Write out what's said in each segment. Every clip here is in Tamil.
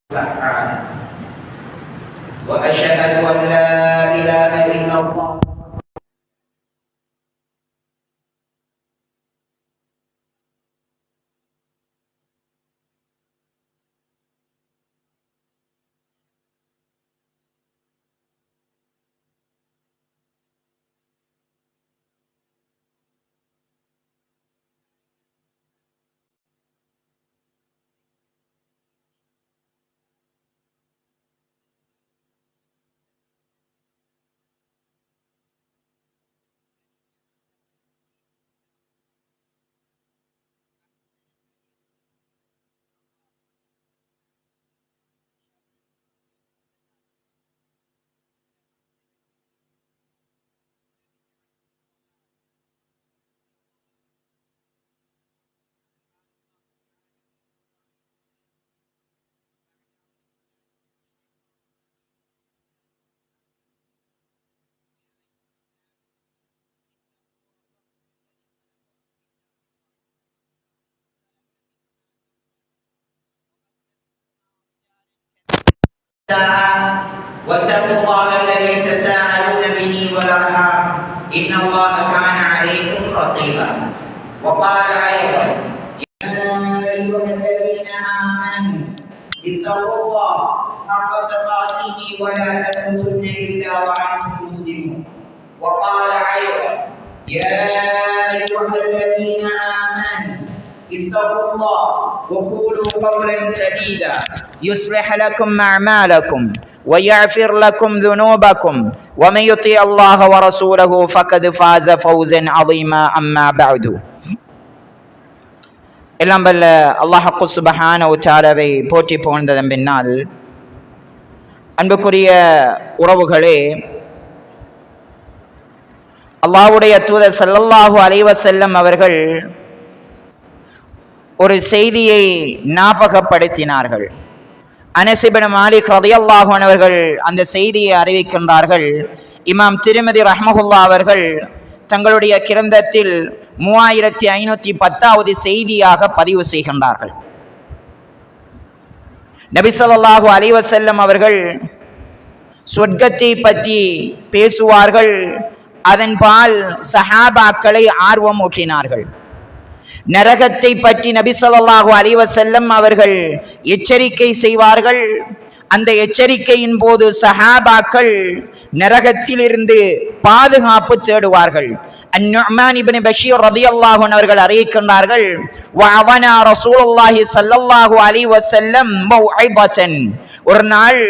فعال وأشهد أن لا إله إلا الله واتقوا الله الذي تساءلون به والأرحام إن الله كان عليكم رقيبا وقال أيضا يا أيها الذين آمنوا اتقوا الله حق تقاته ولا تموتن إلا وأنتم مسلمون وقال أيضا يا أيها الذين آمنوا اتقوا الله وقولوا قولا سديدا يصلح لكم أعمالكم ويغفر لكم ذنوبكم ومن يطع الله ورسوله فقد فاز فوزا عظيما أما بعد எல்லாம் வல்ல அல்லாஹ் சுப்ஹானஹு வ தஆலாவை போற்றி புகழ்ந்ததன் பின்னால் அன்புக்குரிய உறவுகளே, அல்லாஹ்வுடைய தூதர் ஸல்லல்லாஹு அலைஹி வஸல்லம் அவர்கள் ஒரு செய்தியை ஞாபகப்படுத்தினார்கள். அனஸ் இப்னு மாலிக் ரலியல்லாஹு அன்ஹு அவர்கள் அந்த செய்தியை அறிவிக்கின்றார்கள். இமாம் திர்மிதி ரஹ்மஹுல்லாஹ் அவர்கள் தங்களுடைய கிரந்தத்தில் 3510வது செய்தியாக பதிவு செய்கின்றார்கள். நபி ஸல்லல்லாஹு அலைஹி வஸல்லம் அவர்கள் சொர்க்கத்தை பற்றி பேசுவார்கள். அதன்பால் சஹாபாக்களை ஆர்வம் ஊட்டினார்கள். நரகத்தை பற்றி நபி ஸல்லல்லாஹு அலைஹி வஸல்லம் அவர்கள் எச்சரிக்கை செய்வார்கள். அந்த எச்சரிக்கையின் போது சஹாபாக்கள் நரகத்திலிருந்து பாதுகாப்பு தேடுவார்கள். அன்-நுஅமான் இப்னு பஷீர் ரலியல்லாஹு அன்ஹு அவர்கள் அறிவிக்கின்றார்கள், வஅவனா ரசூலுல்லாஹி ஸல்லல்லாஹு அலைஹி வஸல்லம் மௌஇதத்தன், ஒரு நாள்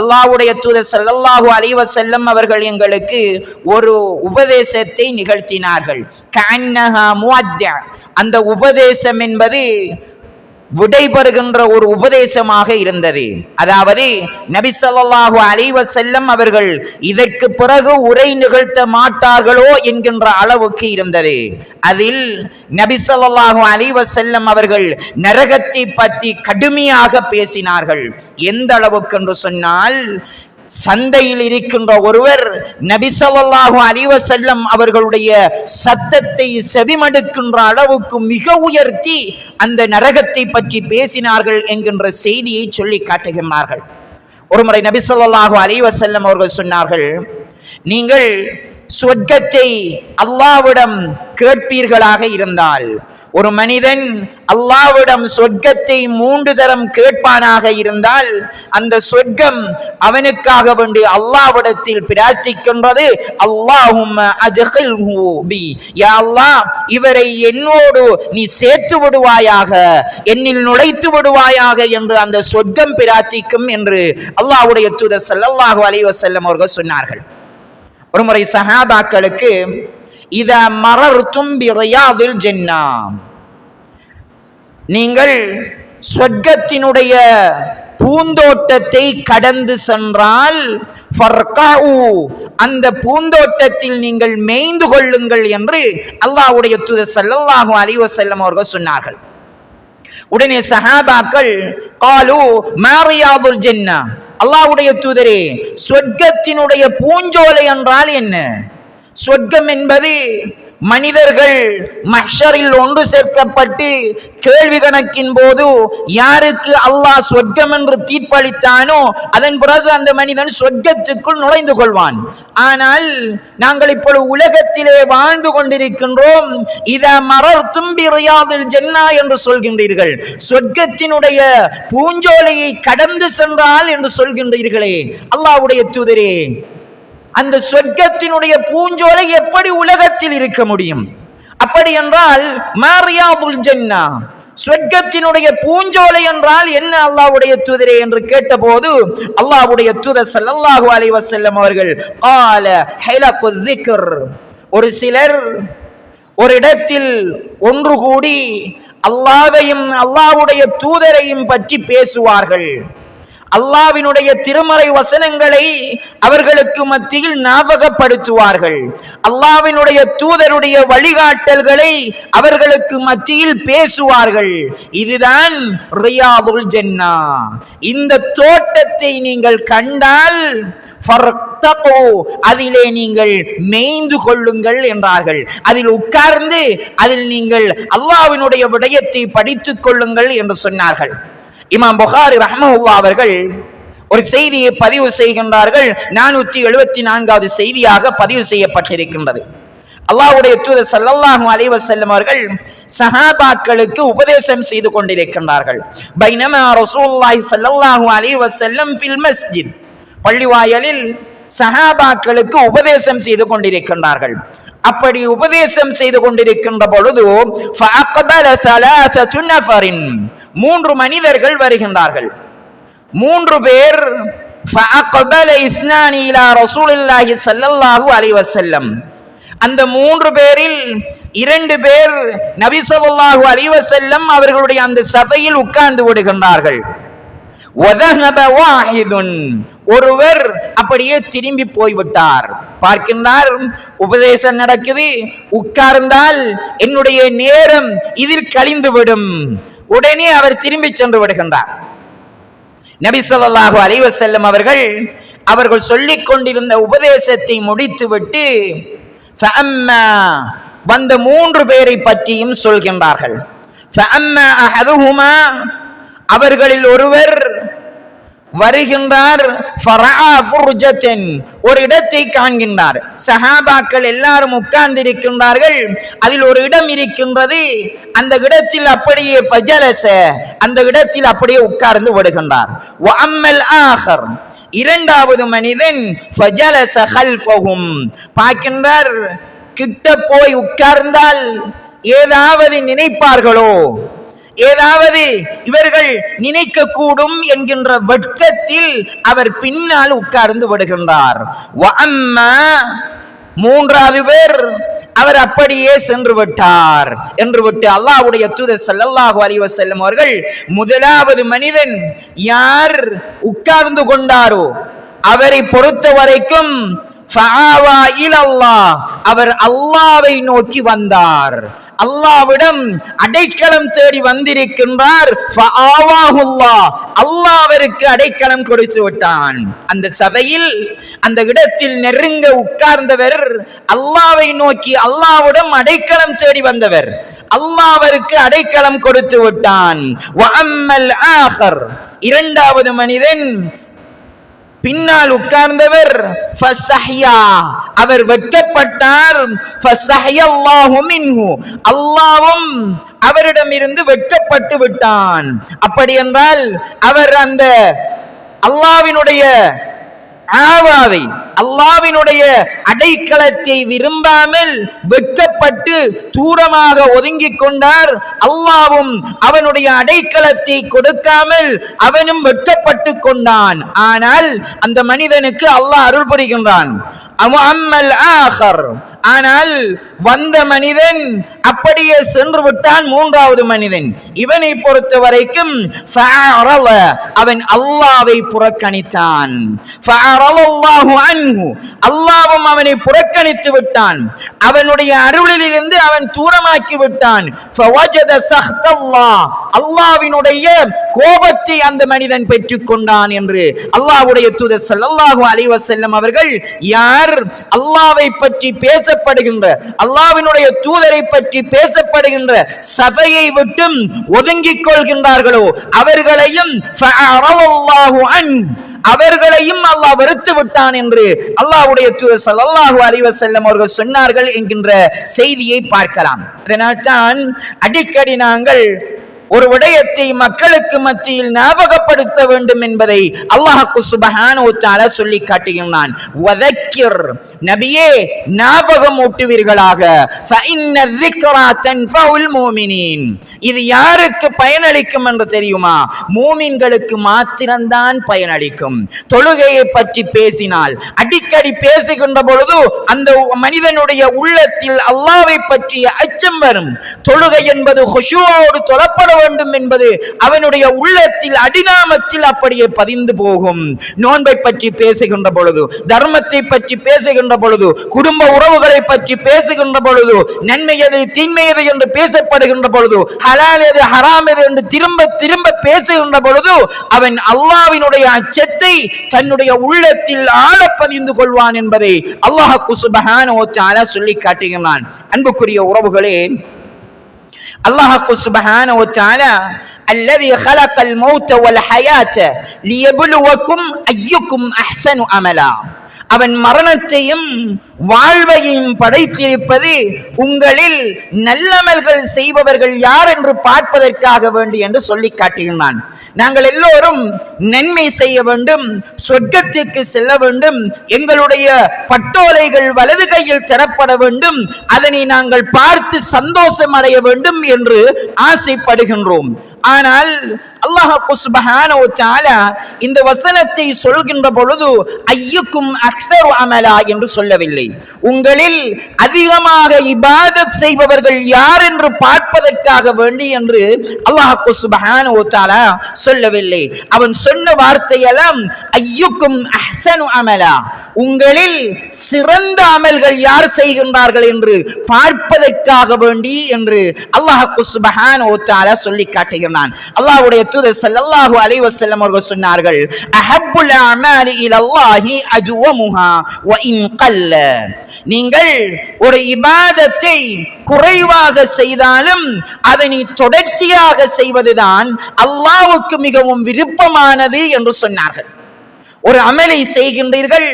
அல்லாஹ்வுடைய தூதர் ஸல்லல்லாஹு அலைஹி வஸல்லம் அவர்கள் எங்களுக்கு ஒரு உபதேசத்தை நிகழ்த்தினார்கள். கஅன்னஹா முஅத்தா, அந்த உபதேசம் என்பது விடைபெறுகின்ற ஒரு உபதேசமாக இருந்தது. அதாவது நபி ஸல்லல்லாஹு அலைஹி வஸல்லம் அவர்கள் இதற்கு பிறகு உரை நிகழ்த்த மாட்டார்களோ என்கின்ற அளவுக்கு இருந்தது. அதில் நபி ஸல்லல்லாஹு அலைஹி வஸல்லம் அவர்கள் நரகத்தை பற்றி கடுமையாக பேசினார்கள். எந்த அளவுக்கு என்று சொன்னால், சந்தையில் இருக்கின்ற ஒருவர் நபி ஸல்லல்லாஹு அலைஹி வஸல்லம் அவர்களுடைய சத்தத்தை செவிமடுக்கின்ற அளவுக்கு மிக உயர்த்தி அந்த நரகத்தை பற்றி பேசினார்கள் என்கின்ற செய்தியை சொல்லி காட்டுகின்றார்கள். ஒருமுறை நபி ஸல்லல்லாஹு அலைஹி வஸல்லம் அவர்கள் சொன்னார்கள், நீங்கள் சொர்க்கத்தை அல்லாஹ்விடம் கேட்பீர்களாக இருந்தால், ஒரு மனிதன் அல்லாஹ்விடம் சொர்க்கத்தை 3 தரம் கேட்பானாக இருந்தால் அந்த சொர்க்கம் அவனுக்காக வேண்டி அல்லாஹ்விடத்தில் பிரார்த்திக்கின்றது, அல்லாஹும்ம அத்கில்ஹு பி, யா அல்லாஹ் இவரை என்னோடு நீ சேர்த்து விடுவாயாக, என்னில் நுழைத்து விடுவாயாக என்று அந்த சொர்க்கம் பிரார்த்திக்கும் என்று அல்லாஹ்வுடைய தூதர் ஸல்லல்லாஹு அலைஹி வஸல்லம் அவர்கள் சொன்னார்கள். ஒருமுறை சஹாபாக்களுக்கு, இதா மரர்தும் பிரியாதில் ஜன்னா, நீங்கள் சொர்க்கத்தினுடைய பூந்தோட்டத்தை கடந்து சென்றால் ஃபர்காஉ, அந்த பூந்தோட்டத்தில் நீங்கள் மேய்ந்து கொள்ளுங்கள் என்று அல்லாஹ்வுடைய தூதர் ஸல்லல்லாஹு அலைஹி வஸல்லம் அவர்கள் சொன்னார்கள். உடனே சஹாபாக்கள் காலு மா ரியாதுல் ஜன்னா, அல்லாஹ்வுடைய தூதரே சொர்க்கத்தினுடைய பூஞ்சோலை என்றால் என்ன? சொர்க்கம் என்பது மனிதர்கள் மஹ்ஷரில் ஒன்று சேர்க்கப்பட்டு கேள்வி கணக்கின் போது யாருக்கு அல்லாஹ் சொர்க்கம் என்று தீர்ப்பளித்தானோ அதன் பிறகு அந்த மனிதன் சொர்க்கத்துக்குள் நுழைந்து கொள்வான். ஆனால் நாங்கள் இப்பொழுது உலகத்திலே வாழ்ந்து கொண்டிருக்கின்றோம். இதா மரர்தும் பிரியாதில் ஜன்னா என்று சொல்கின்றீர்கள், சொர்க்கத்தினுடைய பூஞ்சோலையை கடந்து சென்றால் என்று சொல்கின்றீர்களே அல்லாஹ்வுடைய தூதரே, அந்த சொர்க்கத்தினுடைய பூஞ்சோலை எப்படி உலகத்தில் இருக்க முடியும்? அப்படி என்றால் மாரியாதுல் ஜன்னா, சொர்க்கத்தினுடைய பூஞ்சோலை என்றால் என்ன அல்லாஹ்வுடைய தூதரே என்று கேட்டபோது அல்லாஹ்வுடைய தூதர் ஸல்லல்லாஹு அலைஹி வஸல்லம் அவர்கள் قال حلق الذكر, ஒரு சிலர் ஒரு இடத்தில் ஒன்று கூடி அல்லாஹ்வையும் அல்லாஹ்வுடைய தூதரையும் பற்றி பேசுவார்கள். அல்லாஹ்வினுடைய திருமறை வசனங்களை அவர்களுக்கு மத்தியில் ஞாபகப்படுத்துவார்கள். அல்லாஹ்வினுடைய தூதருடைய வழிகாட்டல்களை அவர்களுக்கு மத்தியில் பேசுவார்கள். இதுதான் ரியாதுல் ஜன்னா. இந்த தோட்டத்தை நீங்கள் கண்டால் அதிலே நீங்கள் மேய்ந்து கொள்ளுங்கள் என்றார்கள். அதில் உட்கார்ந்து அதில் நீங்கள் அல்லாஹ்வினுடைய விடயத்தை படித்துக் கொள்ளுங்கள் என்று சொன்னார்கள். இமாம் புகாரி ரஹ்மஹுல்லாஹ் அவர்கள் ஒரு செய்தியை பதிவு செய்கின்றார்கள். 474வது செய்தியாக பதிவு செய்யப்பட்டிருக்கின்றது. அல்லாஹ்வுடைய தூதர் ஸல்லல்லாஹு அலைஹி வஸல்லம் அவர்கள் சஹாபாக்களுக்கு உபதேசம் செய்து கொண்டிருக்கின்றார்கள். பைனமா ரசூலுல்லாஹி ஸல்லல்லாஹு அலைஹி வஸல்லம் ஃபில் மஸ்ஜித், பள்ளிவாயலில் சஹாபாக்களுக்கு உபதேசம் செய்து கொண்டிருக்கின்றார்கள். அப்படி உபதேசம் செய்து கொண்டிருக்கின்ற பொழுது ஃபஅக்பல ஸலாஸது நஃபரின், 3 மனிதர்கள் வருகின்றார்கள். 3 பேர் ஃபஅக்பல இஸ்னானி இலா ரசூலில்லாஹி ஸல்லல்லாஹு அலைஹி வஸல்லம், அந்த 3 பேரில் 2 பேர் நபி ஸல்லல்லாஹு அலைஹி வஸல்லம் அவர்களுடைய அந்த சபையில் உட்கார்ந்து விடுகின்றார்கள். வதஹப வாஹிதுன், ஒருவர் அப்படியே திரும்பி போய்விட்டார். பார்க்கின்றார், உபதேசம் நடக்குது, உட்கார்ந்தால் என்னுடைய நேரம் இதில் கழிந்துவிடும். உடனே அவர் திரும்பி சென்று விடுகின்றார். நபி ஸல்லல்லாஹு அலைஹி வஸல்லம் அவர்கள் சொல்லிக் கொண்டிருந்த உபதேசத்தை முடித்துவிட்டு ஃபஅம்மா, வந்த 3 பேரை பற்றியும் சொல்கின்றார்கள். ஃபஅம்மா அஹதுஹுமா, அவர்களில் ஒருவர் வருகின்றார். ஃபரஆ ஃபுர்ஜத்தன், ஒரு இடத்தை காண்கின்றார். சஹாபாக்கள் எல்லாரும் உட்கார்ந்திருக்கின்றார்கள், அதில் ஒரு இடம் இருக்கின்றது. அந்த இடத்தில் அப்படியே ஃபஜலஸ, அந்த இடத்தில் அப்படியே உட்கார்ந்து விடுகின்றார். வ அம்மல் ஆஹர், இரண்டாவது மனிதன் ஃபஜலஸ கல்ஃபஹும், பார்க்கின்றார், கிட்ட போய் உட்கார்ந்தால் ஏதாவது நினைப்பார்களோ, ஏதாவது இவர்கள் நினைக்க கூடும் என்கின்ற வெட்கத்தில் அவர் பின்னால் உட்கார்ந்து விடுகின்றார். மூன்றாவது பேர் அவர் அப்படியே சென்று விட்டார் என்று விட்டு அல்லாஹ்வுடைய தூதர் ஸல்லல்லாஹு அலைஹி வஸல்லம் அவர்கள் முதலாவது மனிதன் யார் உட்கார்ந்து கொண்டாரோ அவரை பொறுத்த வரைக்கும் ஃபஆவா இலல்லாஹ், அவர் அல்லாஹ்வை நோக்கி வந்தார், அல்லாஹ்விடம் அடைக்கலம் தேடி வந்திருக்கின்றார். ஃபஆவாஹுல்லாஹ், அல்லாஹ் அவருக்கு அடைக்கலம் கொடுத்து விட்டான். அந்த சபையில் அந்த இடத்தில் நெருங்க உட்கார்ந்தவர் அல்லாஹ்வை நோக்கி அல்லாஹ்விடம் அடைக்கலம் தேடி வந்தவர், அல்லாஹ் அவருக்கு அடைக்கலம் கொடுத்து விட்டான். வ அம்மல் ஆஹர், இரண்டாவது மனிதன் பின்னால் உட்கார்ந்தவர் ஃபஸ்ஸஹ்யா, அவர் வெட்கப்பட்டார். ஃபஸ்ஸஹ்யல்லாஹு மின்ஹு, அல்லாஹ்வும் அவரிடமிருந்து வெட்கப்பட்டு விட்டான். அப்படி என்றால் அவர் அந்த அல்லாஹ்வினுடைய ஆவாவை, அல்லாஹ்வினுடைய அடைக்கலத்தை விரும்பாமல் வெட்கப்பட்டு தூரமாக ஒதுங்கிக் கொண்டார். அல்லாஹ்வும் அவனுடைய அடைக்கலத்தை கொடுக்காமல் அவனும் வெட்கப்பட்டு கொண்டான். ஆனால் அந்த மனிதனுக்கு அல்லாஹ் அருள் புரிகின்றான். அம்மல் ஆஹர், ஆனால் வந்த மனிதன் அப்படியே சென்று விட்டான். மூன்றாவது மனிதன், இவனை பொறுத்த வரைக்கும் அவன் அல்லாஹ்வை புறக்கணித்தான். அல்லாஹ்வும் அவனை புறக்கணித்து விட்டான், அவனுடைய அருளிலிருந்து அவன் தூரமாக்கி விட்டான். அல்லாஹ்வினுடைய கோபத்தை அந்த மனிதன் பெற்றுக் கொண்டான் என்று அல்லாஹ்வுடைய தூதர் ஸல்லல்லாஹு அலைஹி வஸல்லம் அவர்கள் யார் அல்லாஹ்வை பற்றி பேச பேசப்படுகின்ற அல்லாஹ்வினுடைய தூதரை பற்றி பேசப்படுகின்ற சபையை விட்டும் ஒதுங்கிக் கொள்கின்றார்களோ அவர்களையும் அவர்களையும் அல்லாஹ் வெறுத்து விட்டான் என்று அல்லாஹ்வுடைய தூதர் ஸல்லல்லாஹு அலைஹி வஸல்லம் அவர்கள் சொன்னார்கள் என்கின்ற செய்தியை பார்க்கலாம். அதனால் தான் அடிக்கடி நாங்கள் ஒரு விடயத்தை மக்களுக்கு மத்தியில் ஞாபகப்படுத்த வேண்டும் என்பதை அல்லாஹ் சுப்ஹானஹு வ தஆலா சொல்லி காட்டுகிறான். வதக்கிர், நபியே ஞாபகம் ஊட்டுவீர்களாக. ஃபஇன்ன ذிக்ரா தன்ஃபஉல் முஃமினீன், இது யாருக்கு பயனளிக்கும் என்று தெரியுமா? மூமின்களுக்கு மாத்திரம்தான் பயனளிக்கும். தொழுகையை பற்றி பேசினால், அடிக்கடி பேசுகின்ற பொழுது அந்த மனிதனுடைய உள்ளத்தில் அல்லாஹ்வை பற்றிய அச்சம் வரும். தொழுகை என்பது குஷூவோடு தொழப்பட வேண்டும் என்பது அவனுடைய உள்ளத்தில் அடிநாமத்தில் அப்படியே பதிந்து போகும். நோன்பை பற்றி பேசுகின்ற பொழுது, தர்மத்தை பற்றி பேசுகின்ற பொழுது, குடும்ப உறவுகளை பற்றி பேசுகின்ற பொழுது, நன்மை எது தீன்மை எது என்று பேசப்படுகின்ற பொழுது, ஹலால் எது ஹராம் எது என்று திரும்ப திரும்ப பேசுகின்ற பொழுது அவன் அல்லாஹ்வினுடைய அச்சத்தை தன்னுடைய உள்ளத்தில் ஆழ பதிந்து கொள்வான் என்பதை அல்லாஹ் சுப்ஹானஹு வ தஆலா சொல்லி காட்டுகிறான். அன்புக்குரிய உறவுகளே, அல்லாஹ் சுப்ஹானஹு வ தஆலா الذي خلق الموت والحياة ليبلوكم أيكم أحسن عملا, அவன் மரணத்தையும் வாழ்வையும் படைத்திருப்பது உங்களில் நல்லமல்கள் செய்பவர்கள் யார் என்று பார்ப்பதற்காக வேண்டி என்று சொல்லி காட்டுகிறான். நாங்கள் எல்லோரும் நன்மை செய்ய வேண்டும், சொர்க்கத்திற்கு செல்ல வேண்டும், எங்களுடைய பட்டோலைகள் வலது கையில் தரப்பட வேண்டும், அதனை நாங்கள் பார்த்து சந்தோஷம் அடைய வேண்டும் என்று ஆசைப்படுகின்றோம். ஆனால் அல்லாஹ் சுப்ஹானஹு வ தஆலா இந்த வசனத்தை சொல்கின்ற பொழுது ஐயுக்கும் அக்ஸரு அமலா என்று சொல்லவில்லை. உங்களில் அதிகமாக இபாதத் செய்பவர்கள் யார் என்று பார்ப்பதற்காக வேண்டி என்று அல்லாஹ் சுப்ஹானஹு வ தஆலா சொல்லவில்லை. அவன் சொன்ன வார்த்தையெல்லாம் ஐயுக்கும் அஹ்ஸனு அமலா, உங்களில் சிறந்த அமல்கள் யார் செய்கின்றார்கள் என்று பார்ப்பதற்காக வேண்டி என்று அல்லாஹ் சுப்ஹானஹு வ தஆலா சொல்லி காட்டுகிறான். அல்லாஹ்வுடைய தூதர் ஸல்லல்லாஹு அலைஹி வஸல்லம் அவர்கள் சொன்னார்கள், அஹப்புல் அமாலி இலல்லாஹி அஜ்வமுஹா வ இன் கல்ல, நீங்கள் ஒரு இபாதத்தை குறைவாக செய்தாலும் அதனை தொடர்ச்சியாக செய்வதுதான் அல்லாஹ்வுக்கு மிகவும் விருப்பமானது என்று சொன்னார்கள். ஒரு அமலை செய்கின்றீர்கள்,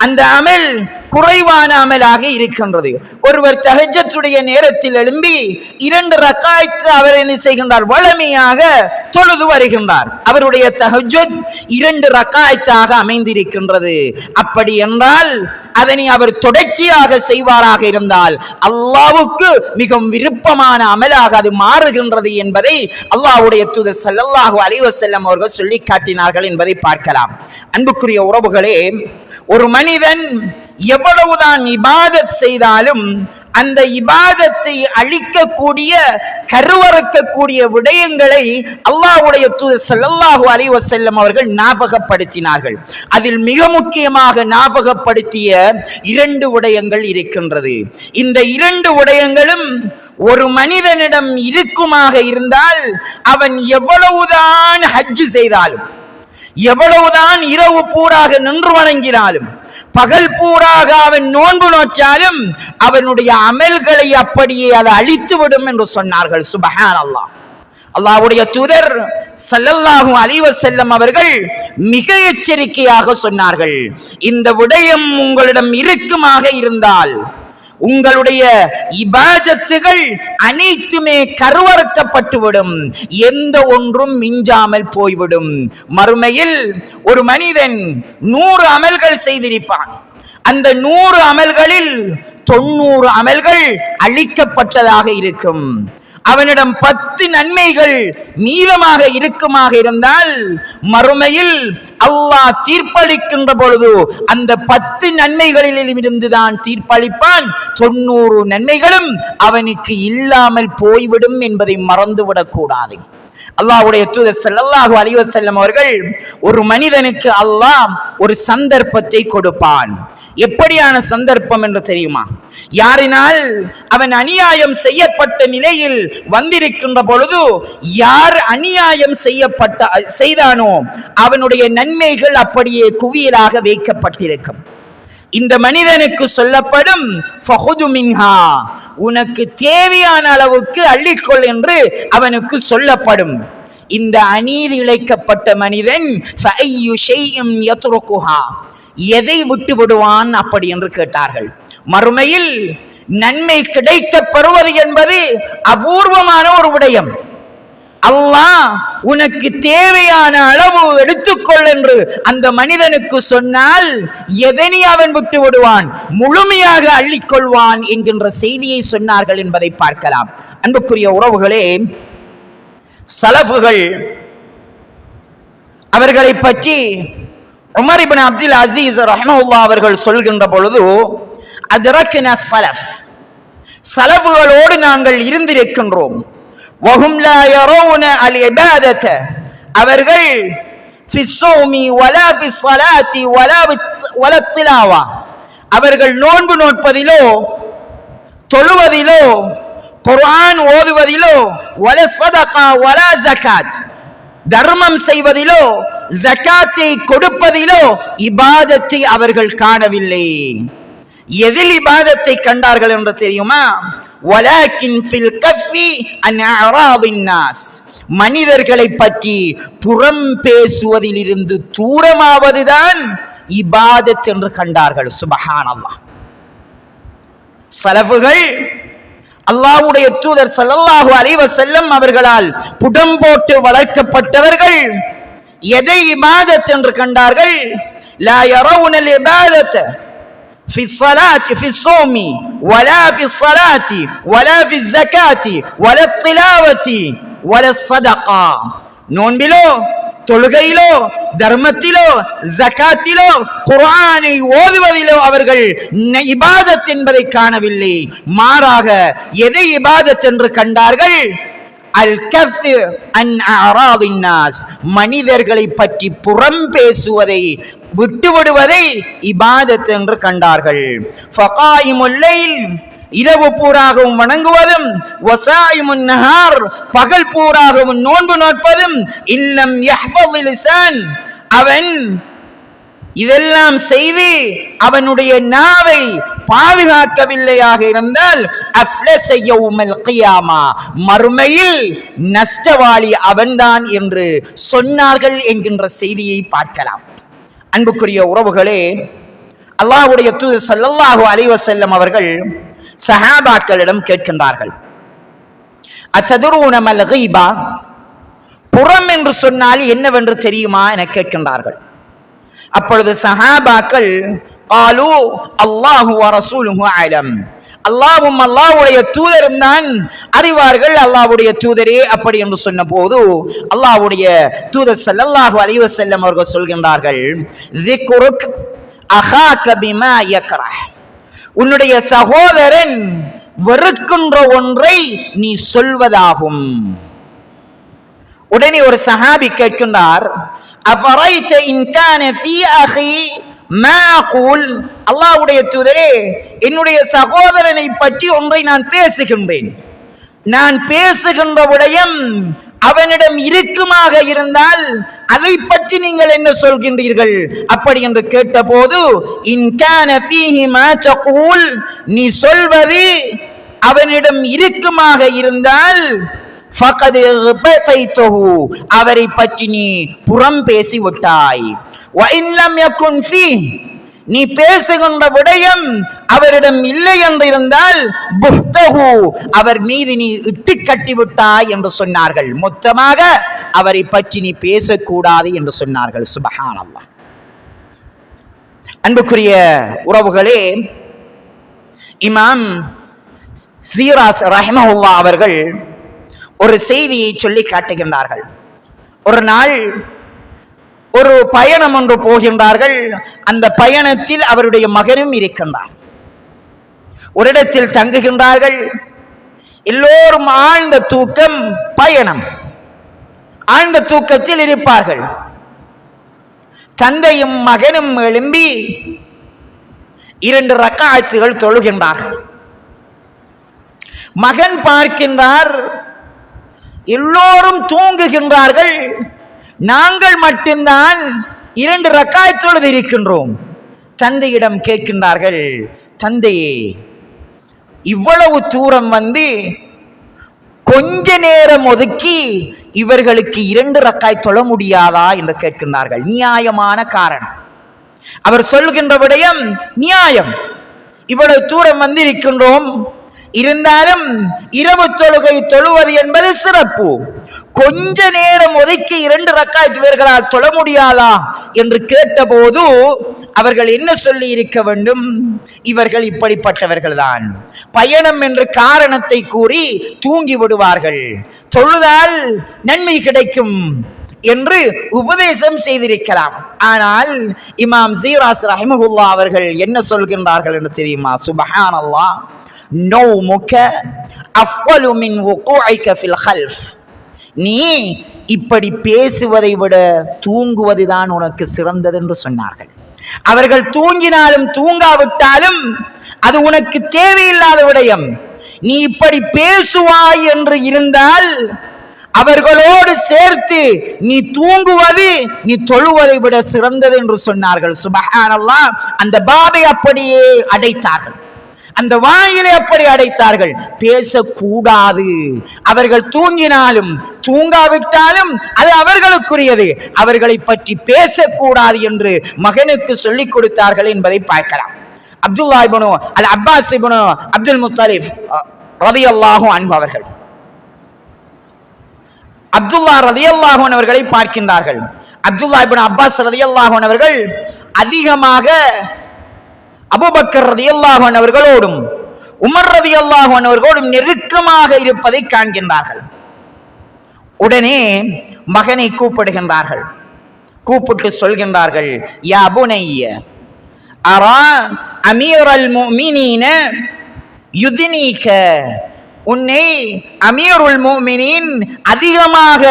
அந்த அமல் குறைவான அமலாக இருக்கின்றது. ஒருவர் தஹஜ்ஜுடைய நேரத்தில் எழும்பி 2 ரக்காத் அவர் என்ன செய்கின்றார், வளமையாக தொழுது வருகின்றார். அவருடைய தஹஜ்ஜுத் 2 ரக்காத்தாக அமைந்திருக்கின்றது. அப்படி என்றால் அதனை அவர் தொடர்ச்சியாக செய்வாராக இருந்தால் அல்லாஹ்வுக்கு மிகவும் விருப்பமான அமலாக அது மாறுகின்றது என்பதை அல்லாஹ்வுடைய தூதர் ஸல்லல்லாஹு அலைஹி வஸல்லம் அவர்கள் சொல்லி காட்டினார்கள் என்பதை பார்க்கலாம். அன்புக்குரிய உறவுகளே, ஒரு மனிதன் எவ்வளவுதான் இபாதத் செய்தாலும் அந்த இபாதத்தை அழிக்கக்கூடிய கருவறுக்கக்கூடிய விடயங்களை அல்லாஹ்வுடைய தூதர் ஸல்லல்லாஹு அலைஹி வஸல்லம் அவர்கள் ஞாபகப்படுத்தினார்கள். அதில் மிக முக்கியமாக ஞாபகப்படுத்திய 2 விடயங்கள் இருக்கின்றது. இந்த 2 விடயங்களும் ஒரு மனிதனிடம் இருக்குமாக இருந்தால் அவன் எவ்வளவுதான் ஹஜ் செய்தாலும், எவ்வளவுதான் இரவு பூராக நின்று வணங்கினாலும், பகல் பூராக அவன் நோன்பு நோற்றாலும் அவனுடைய அமல்களை அப்படியே அதை அழித்துவிடும் என்று சொன்னார்கள். சுப்ஹானல்லாஹ். அல்லாஹ்வுடைய தூதர் ஸல்லல்லாஹு அலைஹி வஸல்லம் அவர்கள் மிக எச்சரிக்கையாக சொன்னார்கள், இந்த விடயம் உங்களிடம் இருக்குமாக இருந்தால் உங்களுடைய இபாதத்துகள் அனைத்துமே கருவறுக்கப்பட்டுவிடும், எந்த ஒன்றும் மிஞ்சாமல் போய்விடும். மறுமையில் ஒரு மனிதன் 100 அமல்கள் செய்திருப்பான். அந்த 100 அமல்களில் 90 அமல்கள் அழிக்கப்பட்டதாக இருக்கும். அவனிடம் 10 நன்மைகள் மீதமாக இருக்குமாக இருந்தால் மறுமையில் அல்லாஹ் தீர்ப்பளிக்கின்ற பொழுது அந்த 10 நன்மைகளில் இருந்துதான் தீர்ப்பளிப்பான். 90 நன்மைகளும் அவனுக்கு இல்லாமல் போய்விடும் என்பதை மறந்துவிடக் கூடாது. அல்லாஹ்வுடைய தூதர் ஸல்லல்லாஹு அலைஹி வஸல்லம் அவர்கள் ஒரு மனிதனுக்கு அல்லாஹ் ஒரு சந்தர்ப்பத்தை கொடுப்பான். எப்படியான சந்தர்ப்பம் என்று தெரியுமா? யாரினால் அவன் அநியாயம் செய்யப்பட்ட நிலையில் வந்திருக்கின்ற பொழுது யார் அநியாயம் செய்தானோ அவனுடைய நன்மைகள் அப்படியே குவியலாக வைக்கப்பட்டிருக்கும். இந்த மனிதனுக்கு சொல்லப்படும் ஃபஹுது மின்ஹா, உனக்கு தேவையான அளவுக்கு அள்ளிக்கொள் என்று அவனுக்கு சொல்லப்படும். இந்த அநீதி இழைக்கப்பட்ட மனிதன் ஃபஅய்யு ஷைஇன் யத்ருகுஹா, எதை விட்டு விடுவான் அப்படி என்று கேட்டார்கள். மறுமையில் நன்மை கிடைக்கப் பெறுவது என்பது அபூர்வமான ஒரு விடயம். அல்லாஹ் உனக்கு தேவையான அளவு எடுத்துக்கொள் என்று அந்த மனிதனுக்கு சொன்னால் எதனை அவன் விட்டு விடுவான், முழுமையாக அள்ளிக்கொள்வான் என்கின்ற செய்தியை சொன்னார்கள் என்பதை பார்க்கலாம். அன்புக்குரிய உறவுகளே, சலஃபுகள் அவர்களை பற்றி உமர் இப்னு அப்துல் அசீஸ் ரஹ்மத்துல்லாஹி அவர்கள் சொல்கின்ற பொழுது, அத்ரக்னா ஸலஃப், சலஃபுகளோடு நாங்கள் இருந்திருக்கின்றோம். وهم لا يرون العبادة, அவர்கள் في الصوم ولا في الصلاة ولا التلاوة, அவர்கள் நோன்பு நோட்பதிலோ தொழுவதிலோ குர்ஆன் ஓதுவதிலோ ولا الصدقة ولا زكاة, தர்மம் செய்வதிலோ ஜகாத்தை கொடுப்பதிலோ இபாதத்தை அவர்கள் காணவில்லை. எதில் இபாதத்தை கண்டார்கள் என்று தெரியுமா? வலாக்கின் ஃபில் கஃபி அன் அராதின் நாஸ், மனிதர்களை பற்றி புறம் பேசுவதிலிருந்து தூரமாவதுதான் இபாதத் என்று கண்டார்கள். சுப்ஹானல்லாஹ். சலஃபுகள் அல்லாஹ்வுடைய தூதர் ஸல்லல்லாஹு அலைஹி வஸல்லம் அவர்களால் புடம் போட்டு வளர்க்கப்பட்டவர்கள். எதை இபாதத் என்று கண்டார்கள்? லா யரவுனல் இபாதத் في الصلاة في الصوم ولا في الصلاة ولا في الزكاة ولا التلاوة ولا الصدقة, நோன்பிலோ தொழுகையிலோ தர்மத்திலோ ஜகாத்திலோ குர்ஆனை ஓதுவதிலோ அவர்கள் இபாதத் என்பதை காணவில்லை. மாறாக எதை இபாதத் என்று கண்டார்கள்? அல் கஃப் அன் அராதின் நாஸ், மனிதர்களை பற்றி புறம் பேசுவதை விட்டுவிடுவதை இபாதத் என்று கண்டார்கள். ஃபகாயிமுல் லைல், இரவு பூராகவும் வணங்குவதும், வசாயிமுன் நஹார், பகல் பூராகவும் நோன்பு நோட்பதும், இல்லம் யஹ்ஃபல் லிசான், அவன் இதெல்லாம் செய்து அவனுடைய நாவை பாதுகாக்கவில்லையாக இருந்தால் அஃப்லஸ யௌமல் கியாமா, மறுமையில் நஷ்டவாளி அவன்தான் என்று சொன்னார்கள் என்கின்ற செய்தியை பார்க்கலாம். அன்புக்குரிய உறவுகளே, அல்லாஹ்வுடைய தூதர் ஸல்லல்லாஹு அலைஹி வஸல்லம் அவர்கள் சஹாபாக்களிடம் கேட்கின்றார்கள், அத்ததுரூன மல் கீபா, புறம் என்று சொன்னால் என்னவென்று தெரியுமா என கேட்கின்றார்கள். அப்பொழுது சஹாபாக்கள் காலு அல்லாஹு வ ரசூலுஹு அலம், அல்லாஹ்வும் அல்லாஹ்வுடைய தூதரும் தான் அறிவார்கள், அல்லாஹ்வுடைய தூதரே அப்படி என்று சொன்ன போது அல்லாஹ்வுடைய தூதர் ஸல்லல்லாஹு அலைஹி வஸல்லம் அவர்கள் சொல்கின்றார்கள், ذிக்ருக் அஹாக பிமா யக்ரஹ், உன்னுடைய சகோதரன் வெறுக்கின்ற ஒன்றை நீ சொல்வதாகும். உடனே ஒரு சஹாபி கேட்கின்றார், அஃபரைத இன் கான ஃபீ அஹி மா அகூல், அல்லாஹ்வுடைய தூதரே, என்னுடைய சகோதரனை பற்றி ஒன்றை நான் பேசுகின்றேன், நான் பேசுகின்ற விடயம் அவனிடம் இருக்குமாக இருந்தால் அதை பற்றி நீங்கள் என்ன சொல்கின்றீர்கள் அப்படி என்று கேட்டபோது, இன் கான ஃபீஹி மா தகூல், நீ சொல்வது அவனிடம் இருக்குமாக இருந்தால் ஃபகத் இக்பதைதுஹு, அவரை பற்றி நீ புறம் பேசி விட்டாய். வ இன் லம் யகுன் ஃபீஹ், நீ பேசுகின்ற விடயம் அவரிடம் இல்லை என்று இருந்தால் புஹ்தஹு, அவர் மீது நீ இட்டு கட்டி விட்டாய் என்று சொன்னார்கள். மொத்தமாக அவரை பற்றி நீ பேசக்கூடாது என்று சொன்னார்கள். சுப்ஹானல்லாஹ். அன்புக்குரிய உறவுகளே, இமாம் சீராஸ் ரஹ்மத்துல்லாஹி அவர்கள் ஒரு செய்தியை சொல்லி காட்டுகின்றார்கள். ஒரு நாள் ஒரு பயணம் ஒன்று போகின்றார்கள். அந்த பயணத்தில் அவருடைய மகனும் இருக்கின்றார். ஒரு இடத்தில் தங்குகின்றார்கள். எல்லோரும் ஆழ்ந்த தூக்கம், பயணம், ஆழ்ந்த தூக்கத்தில் இருப்பார்கள். தந்தையும் மகனும் எழும்பி 2 ரக்காத்துகள் தொழுகின்றார்கள். மகன் பார்க்கின்றார், எல்லோரும் தூங்குகின்றார்கள், நாங்கள் மட்டும்தான் 2 ரக்காத் தொழுது இருக்கின்றோம். தந்தையிடம் கேட்கின்றார்கள், தந்தையே, இவ்வளவு தூரம் வந்து கொஞ்ச நேரம் ஒதுக்கி இவர்களுக்கு 2 ரக்காய் தொழ முடியாதா என்று கேட்கின்றார்கள். நியாயமான காரணம். அவர் சொல்கின்ற விடயம் நியாயம். இவ்வளவு தூரம் வந்திருக்கின்றோம், இருந்தாலும் இரவு தொழுகை தொழுவது என்பது சிறப்பு. கொஞ்ச நேரம் ஒதுக்கி 2 ரக்காத் இவர்களால் தொழ முடியாதா என்று கேட்டபோது அவர்கள் என்ன சொல்லி இருக்க வேண்டும்? இவர்கள் இப்படிப்பட்டவர்கள் தான், பயணம் என்ற காரணத்தை கூறி தூங்கி விடுவார்கள், தொழுதால் நன்மை கிடைக்கும் என்று உபதேசம் செய்திருக்கலாம். ஆனால் இமாம் ஸீராஸ் ரஹிமஹுல்லாஹ் அவர்கள் என்ன சொல்கின்றார்கள் என்று தெரியுமா? சுப்ஹானல்லாஹ், நௌமுக அஃவலு மின் வுகூஇக ஃபில் கல்ஃப். நீ இப்படி பேசுவதை விட தூங்குவதுதான் உனக்கு சிறந்தது என்று சொன்னார்கள். அவர்கள் தூங்கினாலும் தூங்காவிட்டாலும் அது உனக்கு தேவையில்லாத விடயம். நீ இப்படி பேசுவாய் என்று இருந்தால் அவர்களோடு சேர்த்து நீ தூங்குவது நீ தொழுவதை விட சிறந்தது என்று சொன்னார்கள். சுப்ஹானல்லாஹ், அந்த பாதை அப்படியே அடைத்தார்கள், அந்த வாயிலை அப்படி அடைத்தார்கள். பேசக்கூடாது, அவர்கள் தூங்கினாலும் தூங்காவிட்டாலும் அது அவர்களுக்குரியது, அவர்களை பற்றி பேசக்கூடாது என்று மகனுக்கு சொல்லிக் கொடுத்தார்கள் என்பதை பார்க்கலாம். அப்துல்லா இப்னு அல் அப்பாஸ் இப்னு அப்துல் முத்தலிப் ரலியல்லாஹு அன்ஹு அவர்கள், அப்துல்லா ரலியல்லாஹு அன்ஹு அவர்களை பார்க்கின்றார்கள். அப்துல்லா இப்னு அப்பாஸ் ரலியல்லாஹு அன்ஹு அவர்கள் அதிகமாக அபூபக்கர் ரலியல்லாஹு அன்ஹு அவர்களோடும் உமர் ரலியல்லாஹு அன்ஹு அவர்களோடும் நெருக்கமாக இருப்பதை காண்கின்றார்கள். உடனே மகனை கூப்பிடுகின்றார்கள். கூப்பிட்டு சொல்கின்றார்கள், யா புனைய அரா அமீருல் முஃமினீன யுத்னீக. உன்னை அமீருல் முஃமினீன் அதிகமாக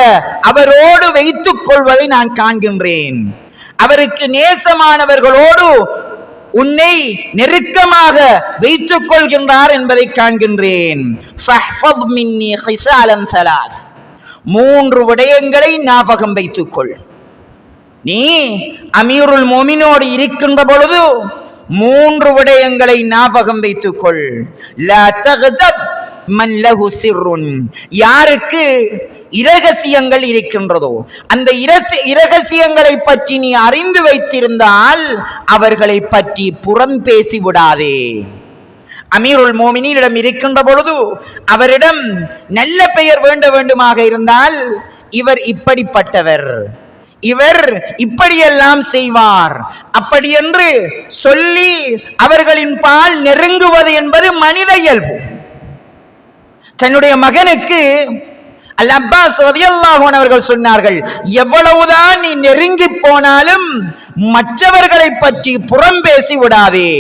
அவரோடு வைத்துக் கொள்வதை நான் காண்கின்றேன். அவருக்கு நேசமானவர்களோடு உன்னை நெருக்கமாக வைத்துக் கொள்கின்றார் என்பதை காண்கின்றேன். ஃபஹ்ஃபத் மின்னி ஹிஸாலன் ஸலாஸ். 3 விடயங்களை ஞாபகம் வைத்துக்கொள். நீ அமீருல் முஃமினோடு இருக்கின்ற பொழுது 3 விடயங்களை ஞாபகம் வைத்துக்கொள். லா தக்தப் மன் லஹு சிர்ருன். யாருக்கு இரகசியங்கள் இருக்கின்றதோ அந்த இரகசியங்களை பற்றி நீ அறிந்து வைத்திருந்தால் அவர்களை பற்றி புறம் பேசி விடாதே. அமீருல் மோமினியிடம் இருக்கின்ற பொழுது அவரிடம் நல்ல பெயர் வேண்டுமாக இருந்தால், இவர் இப்படிப்பட்டவர், இவர் இப்படியெல்லாம் செய்வார், அப்படி என்று சொல்லி அவர்களின் பால் நெருங்குவது என்பது மனித இயல்பு. தன்னுடைய மகனுக்கு அல் அப்பாஸ் ரலியல்லாஹு அன்ஹு அவர்கள் சொன்னார்கள், எவ்வளவுதான் நீ நெருங்கி போனாலும் மற்றவர்களை பற்றி புறம் பேசி விடாதே.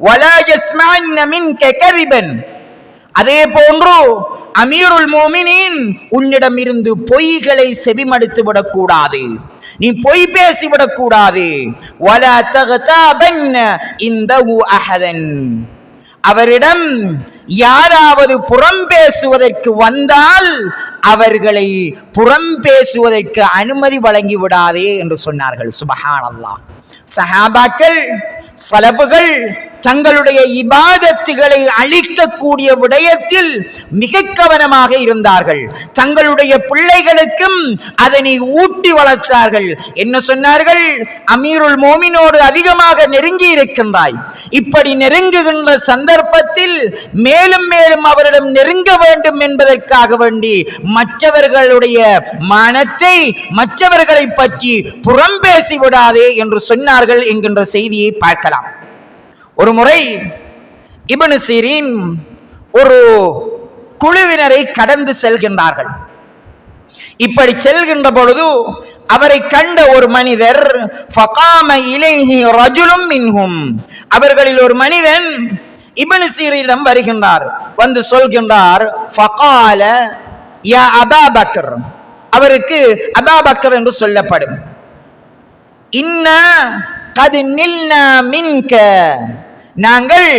வலா யஸ்மஅன்ன மின்க கதிபன். அதே போன்று அமீருல் முஃமினீன் உன்னிடம் இருந்து பொய்களை செவிமடுத்து விடக்கூடாது, நீ பொய் பேசிவிடக் கூடாது. வலா தக்தபன்ன இந்தஹு அஹதன். அவரிடம் யாராவது புறம் பேசுவதற்கு வந்தால் அவர்களை புறம் பேசுவதற்கு அனுமதி வழங்கி விடாதே என்று சொன்னார்கள். சுப்ஹானல்லாஹ். சஹாபாக்கள் சலபுகள் தங்களுடைய இபாதத்துகளை அழிக்கக்கூடிய விடயத்தில் மிக கவனமாக இருந்தார்கள். தங்களுடைய பிள்ளைகளுக்கும் அதனை ஊட்டி வளர்த்தார்கள். என்ன சொன்னார்கள்? அமீருல் மோமினோடு அதிகமாக நெருங்கி இருக்கின்றாய், இப்படி நெருங்குகின்ற சந்தர்ப்பத்தில் மேலும் மேலும் அவரிடம் நெருங்க வேண்டும் என்பதற்காக வேண்டி மற்றவர்களுடைய மனத்தை மற்றவர்களை பற்றி புறம் பேசி விடாதே என்று சொன்னார்கள் என்கின்ற செய்தியை பார்க்கலாம். ஒரு முறை இப்னு சீரின் ஒரு குழுவினரை கடந்து செல்கின்றார்கள். இப்படி செல்கின்ற பொழுது அவரை கண்ட ஒரு மனிதர், ஃபகாம இலைஹி ரஜுலும் மின்ஹும், அவர்களில் ஒரு மனிதன் இப்னு சீரினிடம் வருகின்றார். வந்து சொல்கின்றார், ஃபகால யா அபா பக்கர். அவருக்கு அபா பக்கர் என்று சொல்லப்படும். இன்ன கது நில்னா மின்க, நாங்கள்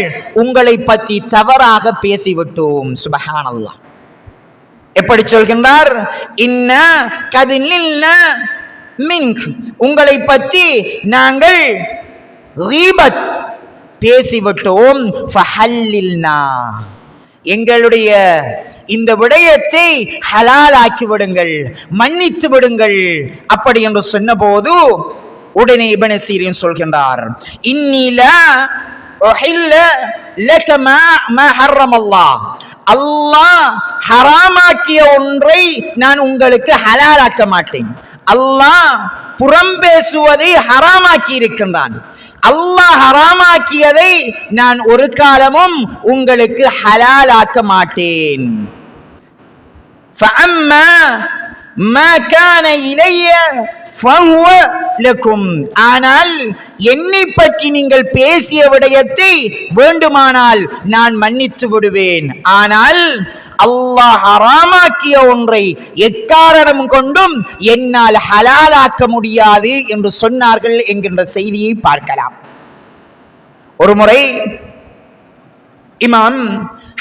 உங்களை பற்றி தவறாக பேசிவிட்டோம். சுப்ஹானல்லாஹ். எப்படி சொல்கின்றார்? இன்ன கது நில்னா மின்க, உங்களை பற்றி நாங்கள் கீபத் பேசிவிட்டோம், ஃபஹல்லில்னா எங்களுடைய இந்த விடயத்தை ஹலாலாக்கி விடுங்கள், மன்னித்து விடுங்கள். அப்படி என்று சொன்னபோது உடனே இப்னு சீரின் சொல்கின்றார், இன்னி லா உஹில்ல லக மா ஹர்ரமல்லாஹ், அல்லாஹ் ஹராமாக்கிய ஒன்றை நான் உங்களுக்கு ஹலாலாக்க மாட்டேன். அல்லாஹ் புறம் பேசுவதை ஹராமாக்கி இருக்கின்றான். அல்லாஹ் ஹராமாக்கியதை நான் ஒரு காலமும் உங்களுக்கு ஹலாலாக்க மாட்டேன். فَأَمَّا مَا كَانَ إِلَيَّ فَهُوَ لَكُمْ, ஆனால் என்னை பற்றி நீங்கள் பேசிய விடயத்தை வேண்டுமானால் நான் மன்னித்து விடுவேன். ஆனால் அல்லாஹ் ஹராமாக்கிய ஒன்றை எக்காரணம் கொண்டும் என்னால் ஹலாலாக்க முடியாது என்று சொன்னார்கள் என்கின்ற செய்தியை பார்க்கலாம். ஒரு முறை இமாம்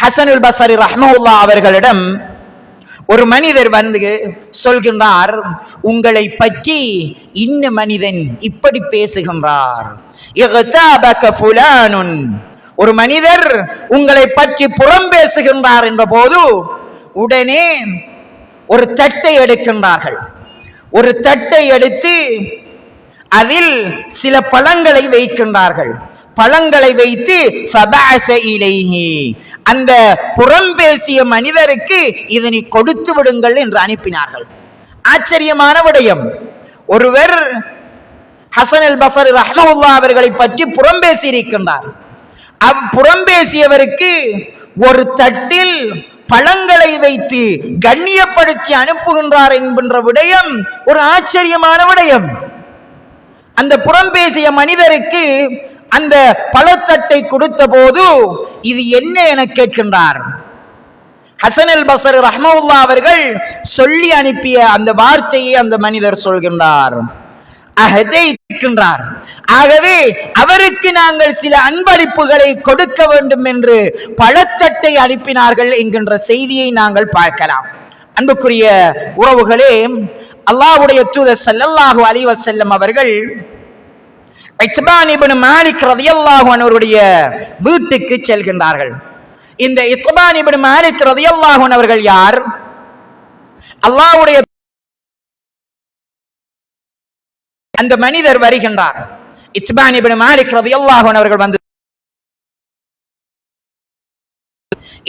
ஹசனுல் பஸ்ரி ரஹ்மத்துல்லாஹி அவர்களிடம் ஒரு மனிதர் வந்து சொல்கின்றார், உங்களை பற்றி இன்ன மனிதன் இப்படி பேசுகின்றார், இக்தாபக ஃபுலானுன், ஒரு மனிதர் உங்களை பற்றி புறம் பேசுகின்றார் என்ற போது உடனே ஒரு தட்டை எடுக்கின்றார்கள். ஒரு தட்டை எடுத்து அதில் சில பழங்களை வைக்கின்றார்கள். பழங்களை வைத்து ஃபபஅஸ இலைஹி, அந்த புறம் பேசிய மனிதருக்கு இதனை கொடுத்து விடுங்கள் என்று அனுப்பினார்கள். ஆச்சரியமான விடயம், ஒருவர் ஹசன் அல் பஸ்ரி ரஹ்மத்துல்லாஹி அவர்களை பற்றி புறம் பேசி இருக்கின்றார். புறம் பேசியவருக்கு ஒரு தட்டில் பழங்களை வைத்து கண்ணியப்படுத்தி அனுப்புகின்றார் என்கின்ற விடயம் ஒரு ஆச்சரியமான விடயம். அந்த புறம் பேசிய மனிதருக்கு அந்த பழத்தட்டை கொடுத்த போது இது என்ன என கேட்கின்றார். ஹசன் அல் பஸ்ரி ரஹ்மத்துல்லாஹி அவர்கள் சொல்லி அனுப்பிய அந்த வார்த்தையை அந்த மனிதர் சொல்கின்றார், அஹதை இருக்கின்றார். ஆகவே அவருக்கு நாங்கள் சில அன்பளிப்புகளை கொடுக்க வேண்டும் என்று பழத்தட்டை அனுப்பினார்கள் என்கின்ற செய்தியை நாங்கள் பார்க்கலாம். அன்புக்குரிய உறவுகளே, அல்லாஹ்வுடைய தூதர் ஸல்லல்லாஹு அலைஹி வஸல்லம் அவர்கள் இத்பான் இப்னு மாலிக் ரலியல்லாஹு அன்ஹு அவருடைய வீட்டுக்கு செல்கின்றார்கள். இந்த இத்பான் இப்னு மாலிக் ரலியல்லாஹு அன்ஹு அவர்கள் யார்? அல்லாஹ்வுடைய அந்த மனிதர் வருகின்றார். இத்பான் இப்னு மாலிக் ரலியல்லாஹு அன்ஹு அவர்கள் வந்து,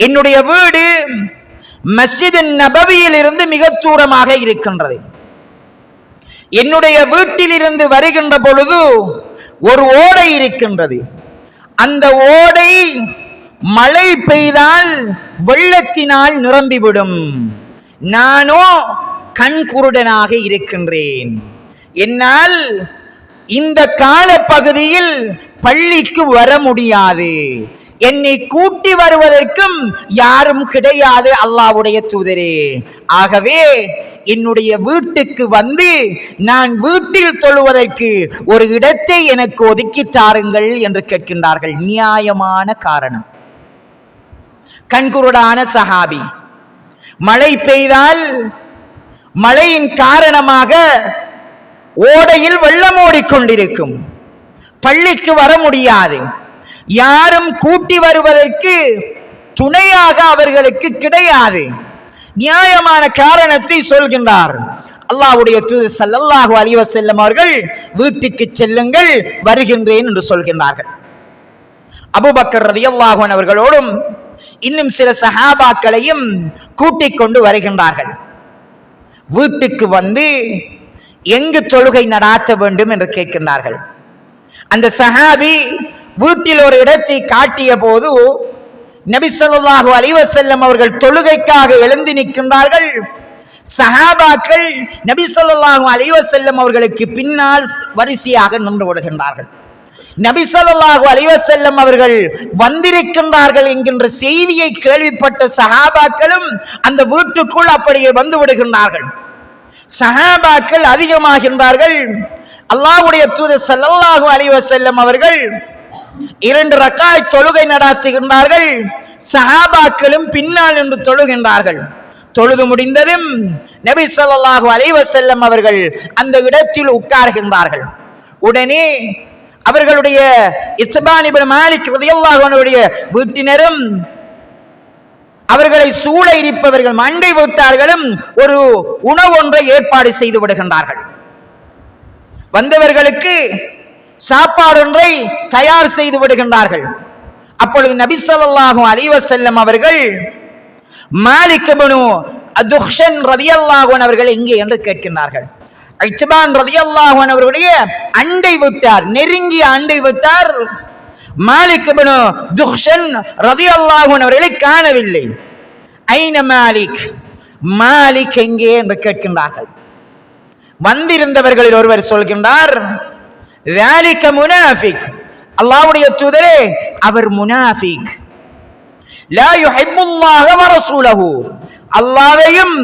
என்னுடைய வீடு மஸ்ஜித் நபவியில் இருந்து மிக தூரமாக இருக்கின்றது. என்னுடைய வீட்டில் இருந்து வருகின்ற பொழுது ஒரு ஓடை இருக்கின்றது. அந்த ஓடை மழை பெய்தால் வெள்ளத்தினால் நிரம்பிவிடும். நானோ கண்குருடனாக இருக்கின்றேன். என்னால் இந்த கால பகுதியில் பள்ளிக்கு வர முடியாது. என்னை கூட்டி வருவதற்கும் யாரும் கிடையாது அல்லாஹ்வுடைய தூதரே. ஆகவே என்னுடைய வீட்டுக்கு வந்து நான் வீட்டில் தொழுவதற்கு ஒரு இடத்தை எனக்கு ஒதுக்கி தாருங்கள் என்று கேட்கின்றார்கள். நியாயமான காரணம். கண்குருடான சஹாபி, மழை பெய்தால் மழையின் காரணமாக ஓடையில் வெள்ளம் ஓடிக்கொண்டிருக்கும், பள்ளிக்கு வர முடியாது. யாரும் கூட்டி வருவதற்கு துணையாக அவர்களுக்கு கிடையாது. நியாயமான காரணத்தை சொல்கின்றார். அல்லாஹ்வுடைய தூதர் ஸல்லல்லாஹு அலைஹி வஸல்லம் அவர்கள் வீட்டுக்கு செல்லுங்கள், வருகின்றேன் என்று சொல்கின்றார்கள். அபூபக்கர் ரலியல்லாஹு அன்ஹு அவர்களோடும் இன்னும் சில சஹாபாக்களையும் கூட்டிக் கொண்டு வருகின்றார்கள். வீட்டுக்கு வந்து எங்கு தொழுகை நடாத்த வேண்டும் என்று கேட்கின்றார்கள். அந்த சஹாபி வீட்டில் ஒரு இடத்தை காட்டிய போது நபி ஸல்லல்லாஹு அலைஹி வஸல்லம் அவர்கள் தொழுகைக்காக எழுந்து நிற்கின்றார்கள். சஹாபாக்கள் நபி ஸல்லல்லாஹு அலைஹி வஸல்லம் அவர்களுக்கு பின்னால் வரிசையாக நின்று விடுகின்றார்கள். நபி ஸல்லல்லாஹு அலைஹி வஸல்லம் அவர்கள் வந்திருக்கின்றார்கள் என்கின்ற செய்தியை கேள்விப்பட்ட சஹாபாக்களும் அந்த வீட்டுக்குள் அப்படியே வந்து விடுகின்றார்கள். சஹாபாக்கள் அதிகமாகின்றார்கள். அல்லாஹ்வுடைய தூதர் ஸல்லல்லாஹு அலைஹி வஸல்லம் அவர்கள் 2 ரக்காத் தொழுகை நடாத்துகின்றார்கள். சஹாபாக்களும் பின்னால் நின்று தொழுகின்றார்கள். தொழுது முடிந்ததும் நபி ஸல்லல்லாஹு அலைஹி வஸல்லம் அவர்கள் அந்த இடத்தில் உட்கார்கின்றார்கள். உடனே அவர்களுடைய இத்பான் இப்னு மாலிக் ரலியல்லாஹு அன்ஹுடைய வீட்டினரும் அவர்களை சூழ இருப்பவர்கள் மண்டை வீட்டார்களும் ஒரு உணவு ஒன்றை ஏற்பாடு செய்து விடுகின்றார்கள். வந்தவர்களுக்கு சாப்பாடு ஒன்றை தயார் செய்து விடுகின்றார்கள். அப்பொழுது நபி ஸல்லல்லாஹு அலைஹி வஸல்லம் அவர்கள் மாலிக் இப்னு துஹ்ஷன் ரலியல்லாஹு அன்ஹு அவர்கள் எங்கே என்று கேட்கின்றார்கள். இத்பான் ரலியல்லாஹு அன்ஹு அவர்களுடைய அண்டை வீட்டார், நெருங்கிய அண்டை வீட்டார் மாலிக் இப்னு துஹ்ஷன் ரலியல்லாஹு அன்ஹு அவர்களை காணவில்லை. ஐன மாலிக், மாலிக் எங்கே என்று கேட்கின்றார்கள். வந்திருந்தவர்களில் ஒருவர் சொல்கின்றார், ذلك منافق, அல்லாஹ்வுடைய தூதரே அவர் முனாஃபிக், லா யுஹிப்புல்லாஹ வ ரசூலஹு, அல்லாஹ்வையும்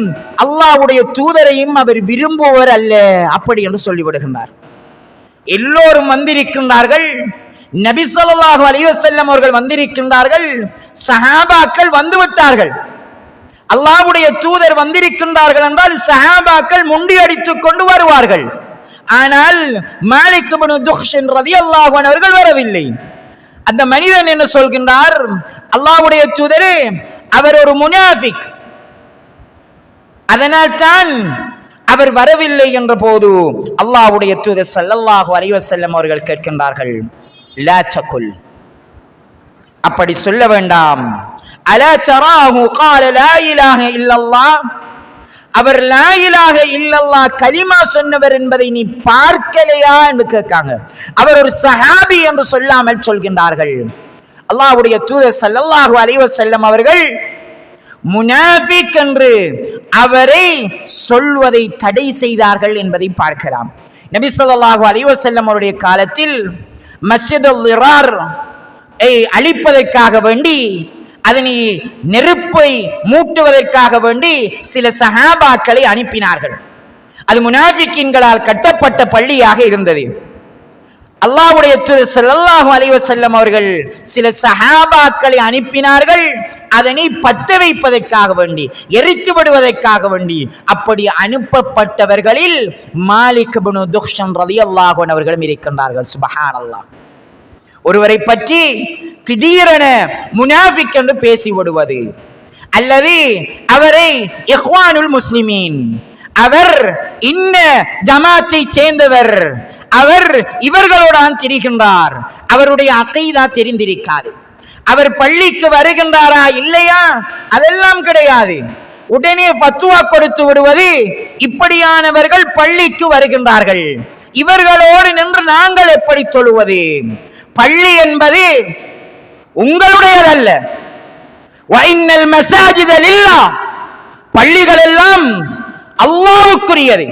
அல்லாஹ்வுடைய தூதரையும் அவர் விரும்புவர் அல்ல, அப்படி என்று சொல்லிவிடுகின்றார். எல்லோரும் வந்திருக்கின்றார்கள். நபி ஸல்லல்லாஹு அலைஹி வஸல்லம் அவர்கள் வந்திருக்கின்றார்கள். சஹாபாக்கள் வந்துவிட்டார்கள். அல்லாஹ்வுடைய தூதர் வந்திருக்கின்றார்கள் என்றால் சஹாபாக்கள் முண்டியடித்துக் கொண்டு வருவார்கள். ஆனால் மாலிக் இப்னு துஹ்ஷன் ரலியல்லாஹு அன்ஹு அவர்கள் வரவில்லை. அந்த மனிதன் என்ன சொல்கின்றார், அல்லாஹ்வுடைய தூதரே அவர் ஒரு முனாஃபிக், அதனால் தான் அவர் வரவில்லை என்ற போது அல்லாஹ்வுடைய தூதர் ஸல்லல்லாஹு அலைஹி வஸல்லம் அவர்கள் கேட்கின்றார்கள், லா தகுல், அப்படி சொல்ல வேண்டாம். அலா தராஹு قال لا اله الا الله, அவர் லா இலாஹ இல்லல்லாஹ் கலிமா சொன்னவர் என்பதை நீ பார்க்கலையா என்று கேட்காங்க. அவர் ஒரு சஹாபி என்று சொல்லாமல் சொல்கின்றார்கள். அல்லாஹ்வுடைய தூதர் ஸல்லல்லாஹு அலைஹி வஸல்லம் அவர்கள் முனாஃபிக் என்று அவரை சொல்வதை தடை செய்தார்கள் என்பதை பார்க்கலாம். நபி ஸல்லல்லாஹு அலைஹி வஸல்லம் அவருடைய காலத்தில் மஸ்ஜிதுல் லிரார் அழிப்பதற்காக வேண்டி, அதனை நெருப்பை மூட்டுவதற்காக வேண்டி சில சஹாபாக்களை அனுப்பினார்கள். அது முனாஃபிக்கின்களால் கட்டப்பட்ட பள்ளியாக இருந்தது. அல்லாஹ்வுடைய தூதர் ஸல்லல்லாஹு அலைஹி வஸல்லம் அவர்கள் சில சஹாபாக்களை அனுப்பினார்கள், அதனை பற்ற வைப்பதற்காக வேண்டி, எரித்து விடுவதற்காக வேண்டி. அப்படி அனுப்பப்பட்டவர்களில் மாலிக் இப்னு துஹ்ஷன் ரலியல்லாஹு அன்ஹு அவர்களும் இருக்கின்றார்கள். சுப்ஹானல்லாஹ். ஒருவரை பற்றி திடீரென முனாஃபிக் என்று பேசி விடுவது, அல்லது அவரை இஹ்வானுல் முஸ்லிமீன், அவர் இன்ன ஜமாத்தை சேர்ந்தவர், அவர் இவர்களோடு திரிகின்றார், அவருடைய அகீதா தெரிந்திருக்காது, அவர் பள்ளிக்கு வருகின்றாரா இல்லையா அதெல்லாம் கிடையாது, உடனே ஃபத்வா கொடுத்து விடுவது, இப்படியானவர்கள் பள்ளிக்கு வருகின்றார்கள், இவர்களோடு நின்று நாங்கள் எப்படி தொழுவது? பள்ளி என்பது உங்களுடையதல்ல. வைன்னல் மஸாஜித லில்லாஹ், பள்ளிகள் எல்லாம் அல்லாஹ்வுக்குரியது.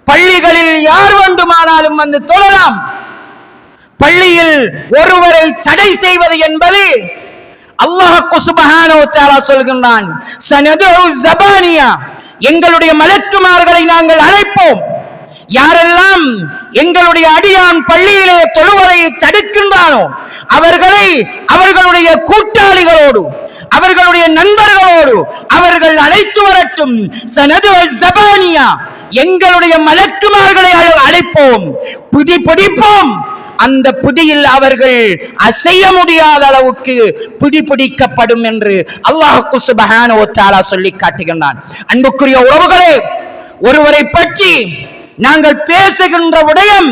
பள்ளிகளில் யார் வேண்டுமானாலும் வந்து தொழலாம். பள்ளியில் ஒருவரை தடை செய்வது என்பது அல்லாஹ் சுப்ஹானஹு வ தஆலா சொல்கின்றான், சனது ஜபானியா, எங்களுடைய மலக்குமார்களை நாங்கள் அழைப்போம். யாரெல்லாம் எங்களுடைய அடியான் பள்ளியிலே தொழுவதை தடுக்கின்றானோ அவர்களை அவர்களுடைய கூட்டாளிகளோடு, அவர்களுடைய நண்பர்களோடு அவர்கள் அழைத்து வரட்டும். சனது ஜபானியா, எங்களுடைய மலக்குமார்களை அழைப்போம், புதி பிடிப்போம். அந்த புதியில் அவர்கள் அசைய முடியாத அளவுக்கு புதி பிடிக்கப்படும் என்று அல்லாஹ் சுப்ஹானஹு வ தஆலா சொல்லி காட்டுகின்றான். அன்புக்குரிய உறவுகளே, ஒருவரை பற்றி நாங்கள் பேசுகின்ற விடயம்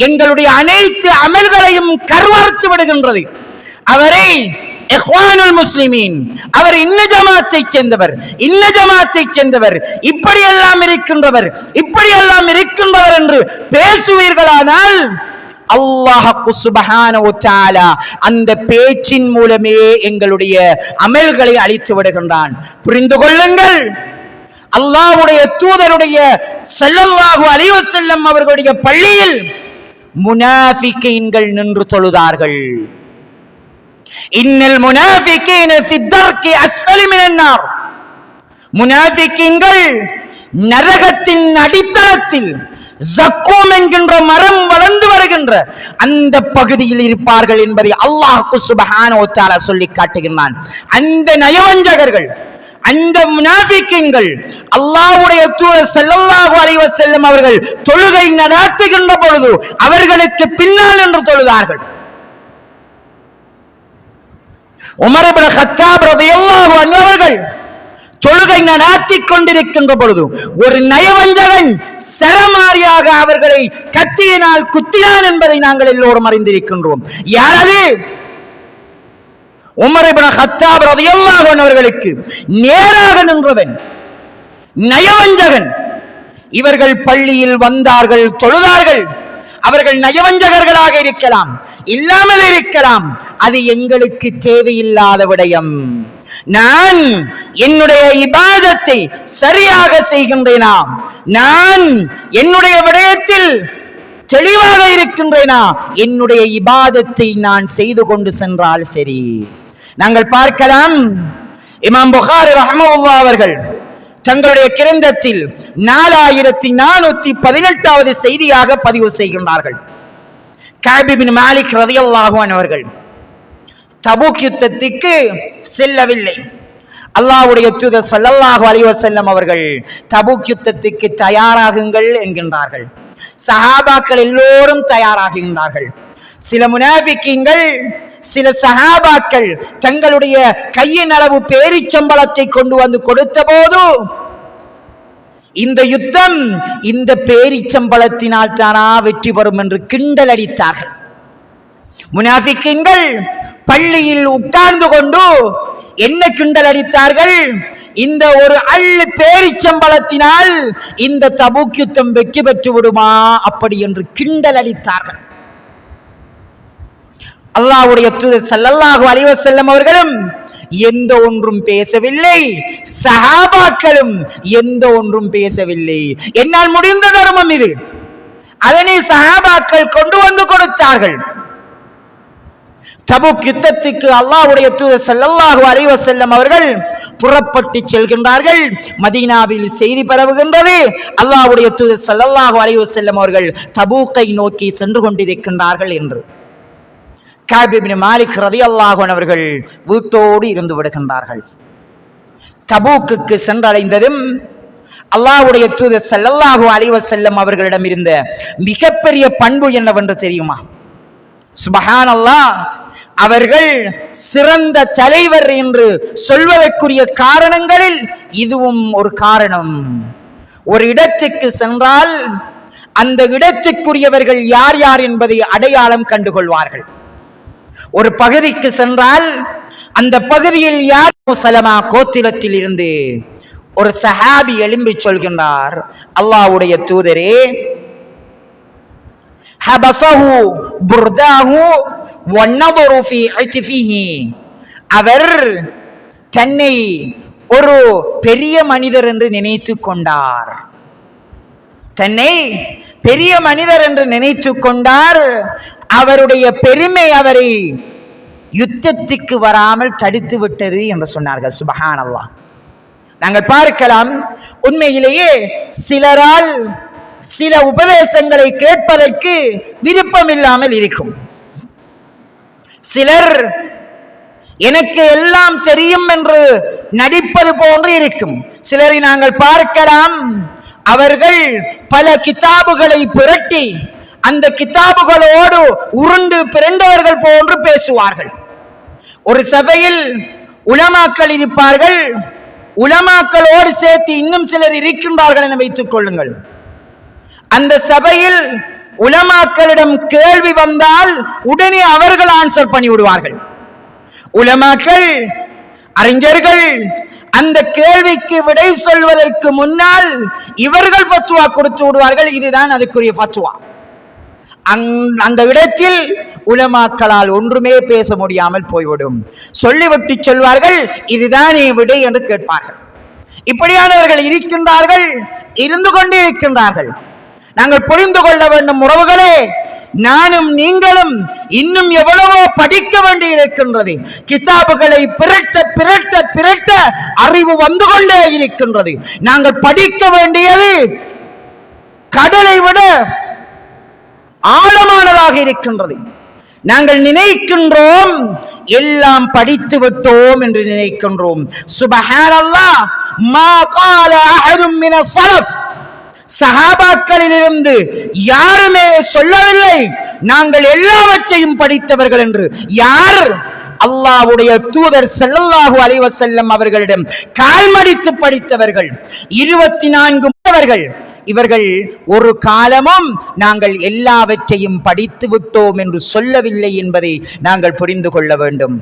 எங்களுடைய அனைத்து அமல்களையும் கர்வறுத்து விடுகின்றது. அவரை இஹ்வானுல் முஸ்லிமீன், அவர் இன்ன ஜமாத்தை சேர்ந்தவர், இன்ன ஜமாத்தை சேர்ந்தவர், இப்படியெல்லாம் இருக்கின்றவர், இப்படியெல்லாம் இருக்கின்றவர் என்று பேசுவீர்களானால் அல்லாஹ் சுப்ஹானஹு வ தஆலா அந்த பேச்சின் மூலமே எங்களுடைய அமல்களை அழித்து விடுகின்றான். புரிந்து கொள்ளுங்கள், அல்லாஹ்வுடைய தூதருடைய ஸல்லல்லாஹு அலைஹி வஸல்லம் அவர்களுடைய பள்ளியில் முனாஃபிகீன்கள் நின்று தொழுதார்கள். இன்னல் முனாஃபிகீன ஃபி தர்கி அஸ்ஃபலி மினன் நார், முனாஃபிகீன்கள் நரகத்தின் அடித்தளத்தில் ஜக்கூம் என்கின்ற மரம் வளர்ந்து வருகின்ற அந்த பகுதியில் இருப்பார்கள் என்பதை அல்லாஹ் சுப்ஹானஹு வ தஆலா சொல்லி காட்டுகிறான். அந்த நயவஞ்சகர்கள், அந்த முனாஃபிக்குகள் அல்லாஹ்வுடைய தூதர் ஸல்லல்லாஹு அலைஹி வஸல்லம் அவர்கள் தொழுகை நடத்துகின்ற பொழுது அவர்களுக்கு பின்னால் நின்று தொழுதார்கள். உமர் இப்னு கத்தாப் ரலியல்லாஹு அன்ஹு அவர்கள் தொழுகை நடாத்திக் கொண்டிருக்கின்ற பொழுது ஒரு நயவஞ்சகன் சரமாரியாக அவர்களை கத்தியினால் குத்தினான் என்பதை நாங்கள் எல்லோரும் அறிந்திருக்கின்றோம். யார் அது? உமர் இப்னு கத்தாப் ரலியல்லாஹு அன்ஹு அவர்களுக்கு நேராக நின்றவன் நயவஞ்சகன். இவர்கள் பள்ளியில் வந்தார்கள், தொழுதார்கள். அவர்கள் நயவஞ்சகர்களாக இருக்கலாம், இல்லாமல் இருக்கலாம், அது எங்களுக்கு தேவையில்லாத விடயம். நான் என்னுடைய இபாதத்தை சரியாக செய்கின்றேனா, நான் என்னுடைய விடயத்தில் தெளிவாக இருக்கின்றேனா, என்னுடைய இபாதத்தை நான் செய்து கொண்டு சென்றால் சரி. நாங்கள் பார்க்கலாம், இமாம் புகாரி ரஹ்மத்துல்லாஹி அவர்கள் தங்களுடைய கிரந்தத்தில் 4418வது செய்தியாக பதிவு செய்கின்றார்கள். கஅப் இப்னு மாலிக் ரலியல்லாஹு அன்ஹு அவர்கள் தபூக் யுத்தத்துக்கு செல்லவில்லை. அல்லாஹ்வுடைய தூதர் ஸல்லல்லாஹு அலைஹி வஸல்லம் அவர்கள் தபூக் யுத்தத்துக்கு தயாராகுங்கள் என்கின்றார்கள். சஹாபாக்கள் எல்லோரும் தயாராகின்றார்கள். சில முனாஃபிக்கீன்கள், சில சஹாபாக்கள் தங்களுடைய கையின் அளவு பேரிச்சம்பளத்தை கொண்டு வந்து கொடுத்த போது இந்த யுத்தம் இந்த பேரிச்சம்பளத்தினால் தானா வெற்றி பெறும் என்று கிண்டல் அடித்தார்கள். முனாஃபிக்கீன்கள் பள்ளியில் உட்கார்ந்து கொண்டு என்ன கிண்டல் அடித்தார்கள்? இந்த ஒரு அள்ளு பேரிச்சம்பளத்தினால் இந்த தபூக் யுத்தம் வெற்றி பெற்று விடுமா அப்படி என்று கிண்டல் அடித்தார்கள். அல்லாஹ்வுடைய தூதர் ஸல்லல்லாஹு அலைஹி வஸல்லம் அவர்களும் எந்த ஒன்றும் பேசவில்லை, சஹாபாக்களும் எந்த ஒன்றும் பேசவில்லை. என்னால் முடிந்த தர்மம் இது. அதனை சஹாபாக்கள் கொண்டு வந்து கொடுத்தார்கள். தபூக் யுத்தத்துக்கு அல்லாஹ்வுடைய தூதர் ஸல்லல்லாஹு அலைஹி வஸல்லம் அவர்கள் புறப்பட்டு செல்கின்றார்கள். மதீனாவில் செய்தி பரவுகின்றது, அல்லாஹ்வுடைய தூதர் ஸல்லல்லாஹு அலைஹி வஸல்லம் அவர்கள் தபூக்கை நோக்கி சென்று கொண்டிருக்கின்றார்கள் என்று. கஅப் இப்னு மாலிக் ரலியல்லாஹு அன்ஹு அவர்கள் வீட்டோடு இருந்து விடுகின்றார்கள். தபூக்குக்கு சென்றடைந்ததும் அல்லாஹ்வுடைய தூதர் ஸல்லல்லாஹு அலைஹி வஸல்லம் அவர்களிடம் இருந்த மிகப்பெரிய பண்பு என்னவென்று தெரியுமா? சுப்ஹானல்லாஹ், அவர்கள் சிறந்த தலைவர் என்று சொல்வதற்குரிய காரணங்களில் இதுவும் ஒரு காரணம். ஒரு இடத்துக்கு சென்றால் அந்த இடத்துக்குரியவர்கள் யார் யார் என்பதை அடையாளம் கண்டுகொள்வார்கள். ஒரு பகுதிக்கு சென்றால் அந்த பகுதியில் யார் சலமா கோத்திரத்தில் இருந்து ஒரு சஹாபி எழும்பி சொல்கின்றார், அல்லாஹ்வுடைய தூதரே, ஹபஸஹு புர்தாஹு வன்னதரு ஃபீ இத்ஃபிஹி, அவர் தன்னை ஒரு பெரிய மனிதர் என்று நினைத்துக் கொண்டார். தன்னை பெரிய மனிதர் என்று நினைத்துக் கொண்டார். அவருடைய பெருமை அவரை யுத்தத்துக்கு வராமல் தடுத்து விட்டது என்று சொன்னார்கள். சுப்ஹானல்லாஹ். நாங்கள் பார்க்கலாம், உண்மையிலேயே சிலரால் சில உபதேசங்களை கேட்பதற்கு விருப்பம் இல்லாமல் இருக்கும். சிலர் எனக்கு எல்லாம் தெரியும் என்று நடிப்பது போன்று இருக்கும். சிலரை நாங்கள் பார்க்கலாம், அவர்கள் பல கிதாபுகளை புரட்டி அந்த கிதாபுகளோடு உருண்டு பிறந்தவர்கள் போன்று பேசுவார்கள். ஒரு சபையில் உலமாக்கள் இருப்பார்கள், உலமாக்களோடு சேர்த்து இன்னும் சிலர் இருக்கின்றார்கள் என வைத்துக் கொள்ளுங்கள். அந்த சபையில் உலமாக்களிடம் கேள்வி வந்தால் உடனே அவர்கள் ஆன்சர் பண்ணி விடுவார்கள். உலமாக்கள், அறிஞர்கள் அந்த கேள்விக்கு விடை சொல்வதற்கு முன்னால் இவர்கள் ஃபத்வா கொடுத்து விடுவார்கள். இதுதான் அதுக்குரிய ஃபத்வா. அந்த இடத்தில் உலமாக்களால் ஒன்றுமே பேச முடியாமல் போய்விடும். சொல்லிவிட்டு சொல்வார்கள், இதுதான் விடை என்று கேட்பார்கள். இப்படியானவர்கள் இருக்கின்றார்கள், இருந்து கொண்டே இருக்கின்றார்கள். நாங்கள் புரிந்து கொள்ள வேண்டும் உறவுகளே, நானும் நீங்களும் இன்னும் எவ்வளவோ படிக்க வேண்டி இருக்கின்றது. கிதாபுகளை பிரட்ட பிரட்ட பிரட்ட அறிவு வந்து கொண்டே இருக்கின்றது. நாங்கள் படிக்க வேண்டியது கடலை விட ஆழமானதாக இருக்கின்றது. நாங்கள் நினைக்கின்றோம் எல்லாம் படித்து விட்டோம் என்று நினைக்கின்றோம். சுப்ஹானல்லாஹ், மா கால அஹதும் மினஸ் ஸலஃப், சஹாபாக்களிலிருந்து யாருமே சொல்லவில்லை நாங்கள் எல்லாவற்றையும் படித்தவர்கள் என்று. யார்? அல்லாஹ்வுடைய தூதர் ஸல்லல்லாஹு அலைஹி வஸல்லம் அவர்களிடம் கால்மடித்து படித்தவர்கள் 24 இவர்கள் ஒரு காலமும் நாங்கள் எல்லாவற்றையும் படித்து விட்டோம் என்று சொல்லவில்லை என்பதை நாங்கள் புரிந்து கொள்ள வேண்டும்.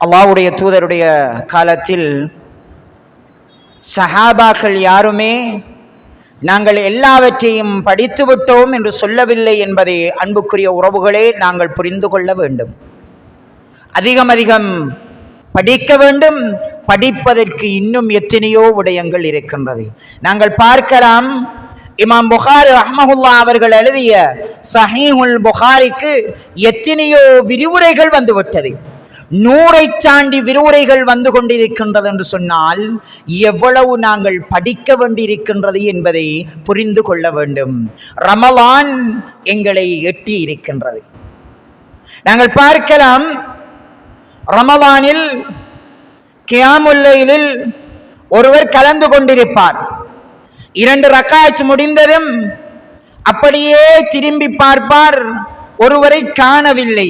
அல்லாஹ்வுடைய தூதருடைய காலத்தில் சஹாபாக்கள் யாருமே நாங்கள் எல்லாவற்றையும் படித்து விட்டோம் என்று சொல்லவில்லை என்பதை அன்புக்குரிய உறவுகளே நாங்கள் புரிந்து கொள்ள வேண்டும். அதிகம் அதிகம் படிக்க வேண்டும். படிப்பதற்கு இன்னும் எத்தனையோ விடயங்கள் இருக்கின்றது. நாங்கள் பார்க்கலாம், இமாம் புகாரி ரஹ்மஹுல்லாஹ் அவர்கள் எழுதிய ஸஹீஹுல் புகாரிக்கு எத்தனையோ விரிவுரைகள் வந்துவிட்டது. 100ஐ தாண்டி விரிவுரைகள் வந்து கொண்டிருக்கின்றது என்று சொன்னால் எவ்வளவு நாங்கள் படிக்க வேண்டியிருக்கின்றது என்பதை புரிந்து கொள்ள வேண்டும். ரமலான் எங்களை எட்டி இருக்கின்றது. நாங்கள் பார்க்கலாம், ரமலானில் கியாமுல் லைலில் ஒருவர் கலந்து கொண்டிருப்பார். 2 ரக்காத் முடிந்ததும் அப்படியே திரும்பி பார்ப்பார், ஒருவரை காணவில்லை.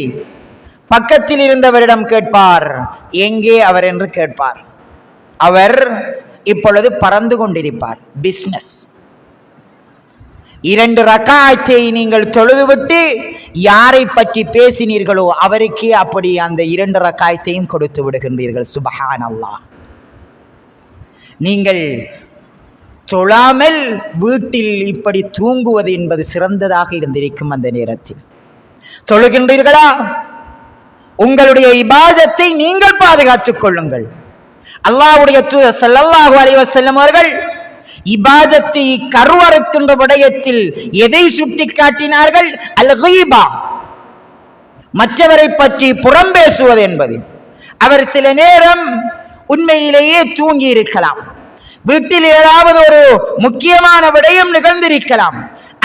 பக்கத்தில் இருந்தவரிடம் கேட்பார், எங்கே அவர் என்று கேட்பார். அவர் இப்பொழுது பறந்து கொண்டிருப்பார், பிசினஸ். 2 ரக்காத்தை நீங்கள் தொழுதுவிட்டு யாரை பற்றி பேசினீர்களோ அவருக்கே அப்படி அந்த 2 ரக்காத்தையும் கொடுத்து விடுகின்றீர்கள். சுப்ஹானல்லாஹ். நீங்கள் தொழாமல் வீட்டில் இப்படி தூங்குவது என்பது சிறந்ததாக இருந்திருக்கும். அந்த நேரத்தில் தொழுகின்றீர்களா? உங்களுடைய இபாதத்தை நீங்கள் பாதுகாத்துக் கொள்ளுங்கள். அல்லாஹ்வுடைய தூதர் ஸல்லல்லாஹு அலைஹி வஸல்லம் அவர்கள் இபாதத்தை கருவறுக்கின்ற விடயத்தில் எதை சுட்டி காட்டினார்கள்? அல் கீபா, மற்றவரை பற்றி புறம் பேசுவது என்பது. அவர் சில நேரம் உண்மையிலேயே தூங்கி இருக்கலாம், வீட்டில் ஏதாவது ஒரு முக்கியமான விடயம் நிகழ்ந்திருக்கலாம்,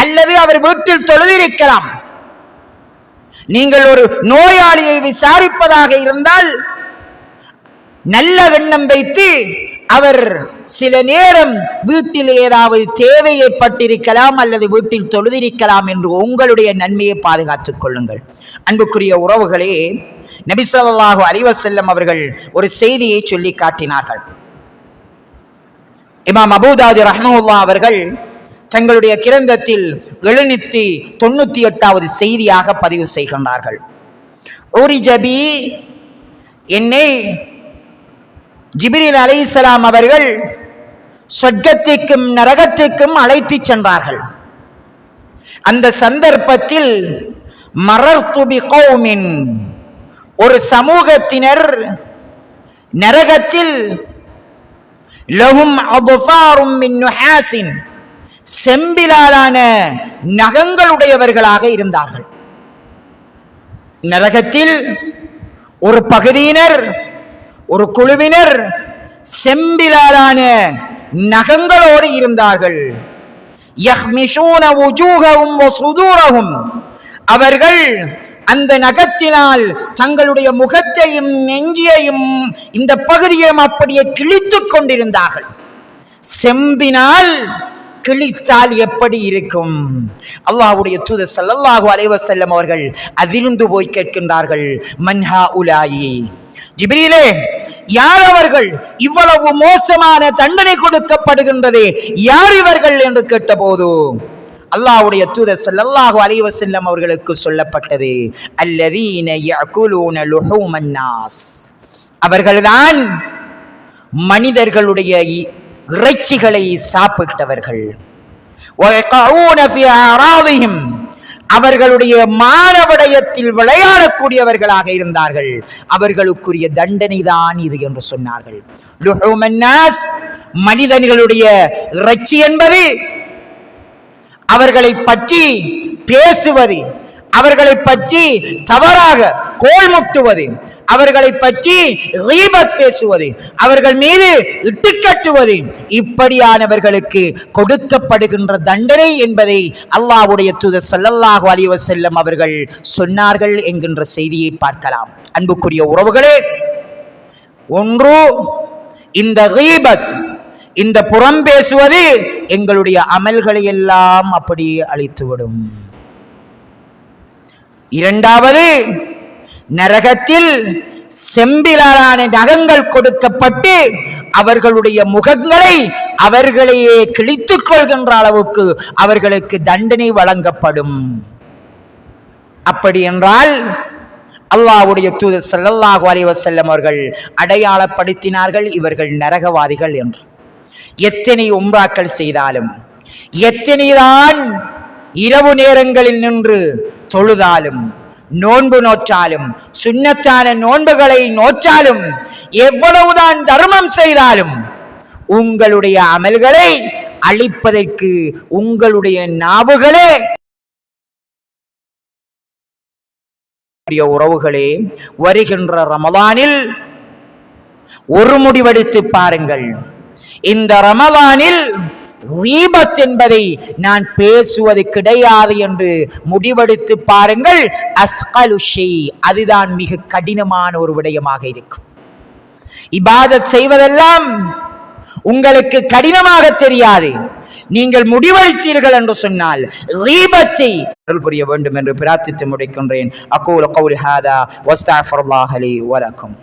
அல்லது அவர் வீட்டில் தொழுதிருக்கலாம். நீங்கள் ஒரு நோயாளியை விசாரிப்பதாக இருந்தால் நல்ல எண்ணம் வைத்து அவர் சில நேரம் வீட்டில் ஏதாவது தேவை ஏற்பட்டிருக்கலாம் அல்லது வீட்டில் தொழுதிருக்கலாம் என்று உங்களுடைய நன்மையை பாதுகாத்துக் கொள்ளுங்கள். அன்புக்குரிய உறவுகளே, நபி ஸல்லல்லாஹு அலைஹி வஸல்லம் அவர்கள் ஒரு செய்தியை சொல்லி காட்டினார்கள். இமாம் அபூ தாவூத் ரஹ்மத்துல்லாஹி அவர்கள் தங்களுடைய கிரந்தத்தில் 798வது செய்தியாக பதிவு செய்கின்றார்கள். உரிஜபி, என்னை ஜிப்ரீல் அலைஹிஸ்ஸலாம் அவர்கள் சொர்க்கத்திற்கும் நரகத்திற்கும் அழைத்து சென்றார்கள். அந்த சந்தர்ப்பத்தில் மரர்து பிகௌமின், ஒரு சமூகத்தினர் நரகத்தில் லஹும் அத்ஃபாரும் மின் நுஹாஸின், செம்பிலாலான நகங்களுடையவர்களாக இருந்தார்கள். நரகத்தில் ஒரு பகுதியினர், ஒரு குழுவினர் செம்பிலாலான நகங்களோடு இருந்தார்கள். யஹ்மிஷூன வுஜூஹஹும் வ சுதூரஹும், அவர்கள் அந்த நகத்தினால் தங்களுடைய முகத்தையும் நெஞ்சியையும் இந்த பகுதியையும் அப்படியே கிழித்துக் கொண்டிருந்தார்கள். செம்பினால் கிழித்தால் எப்படி இருக்கும்? அல்லாஹ்வுடைய தூதர் ஸல்லல்லாஹு அலைஹி வஸல்லம் அவர்கள் அதிலிருந்து போய் கேட்கின்றார்கள், மன்ஹா உலாயி, ஜிப்ரீலே, யார் அவர்கள்? இவ்வளவு மோசமான தண்டனை கொடுக்கப்படுகின்றது, யார் இவர்கள் என்று கேட்டபோது அல்லாஹ்வுடைய தூதர் ஸல்லல்லாஹு அலைஹி வஸல்லம் அவர்களுக்கு சொல்லப்பட்டது, அல்லதீன யஅகுலூன லுஹூமன் நாஸ், அவர்கள்தான் மனிதர்களுடைய இறைச்சிகளை சாப்பிட்டவர்கள். வயகஊன ஃபீ அராதிஹிம், அவர்களுடைய மானவடயத்தில் விளையாடக்கூடியவர்களாக இருந்தார்கள். அவர்களுக்குரிய தண்டனை தான் இது என்று சொன்னார்கள். லுஹூமன் நாஸ், மனிதர்களுடைய இறைச்சி என்பது அவர்களை பற்றி பேசுவது, அவர்களை பற்றி தவறாக கோல் முட்டுவது, அவர்களை பற்றி கீபத் பேசுவது, அவர்கள் மீது இட்டுக்கட்டுவது, இப்படியானவர்களுக்கு கொடுக்கப்படுகின்ற தண்டனை என்பதை அல்லாஹ்வுடைய தூதர் ஸல்லல்லாஹு அலைஹி வஸல்லம் அவர்கள் சொன்னார்கள் என்கின்ற செய்தியை பார்க்கலாம். அன்புக்குரிய உறவுகளே, ஒன்று இந்த கீபத், இந்த புறம் பேசுவது எங்களுடைய அமல்களை எல்லாம் அப்படியே அழித்துவிடும். இரண்டாவது, நரகத்தில் செம்பிலான நகங்கள் கொடுக்கப்பட்டு அவர்களுடைய முகங்களை அவர்களையே கிழித்துக் கொள்கின்ற அளவுக்கு அவர்களுக்கு தண்டனை வழங்கப்படும். அப்படி என்றால் அல்லாஹ்வுடைய தூதர் ஸல்லல்லாஹு அலைஹி வஸல்லம் அவர்கள் அடையாளப்படுத்தினார்கள் இவர்கள் நரகவாதிகள் என்று. எத்தனை உம்ராக்கள் செய்தாலும், எத்தனைதான் இரவு நேரங்களில் நின்று தொழுதாலும், நோன்பு நோற்றாலும், சுன்னத்தான நோன்புகளை நோற்றாலும், எவ்வளவுதான் தர்மம் செய்தாலும், உங்களுடைய அமல்களை அழிப்பதற்கு உங்களுடைய நாவுகளே. உறவுகளே, வருகின்ற ரமலானில் ஒரு முடிவெடுத்து பாருங்கள். இந்த ரமலானில் கீபத் என்பதை நான் பேசுவது கிடையாது என்று முடிவெடுத்து பாருங்கள். அஸ்கலு ஷை, அதுதான் மிக கடினமான ஒரு விடயமாக இருக்கும். இபாதத் செய்வதெல்லாம் உங்களுக்கு கடினமாக தெரியாது. நீங்கள் முடிவெடுத்தீர்கள் என்று சொன்னால் கீபத்தை அருள் புரிய வேண்டும் என்று பிரார்த்தித்து முடிக்கின்றேன். அகூலு கௌலி ஹாதா வஸ்தக்ஃபிருல்லாஹ் லி வ லக்கும்.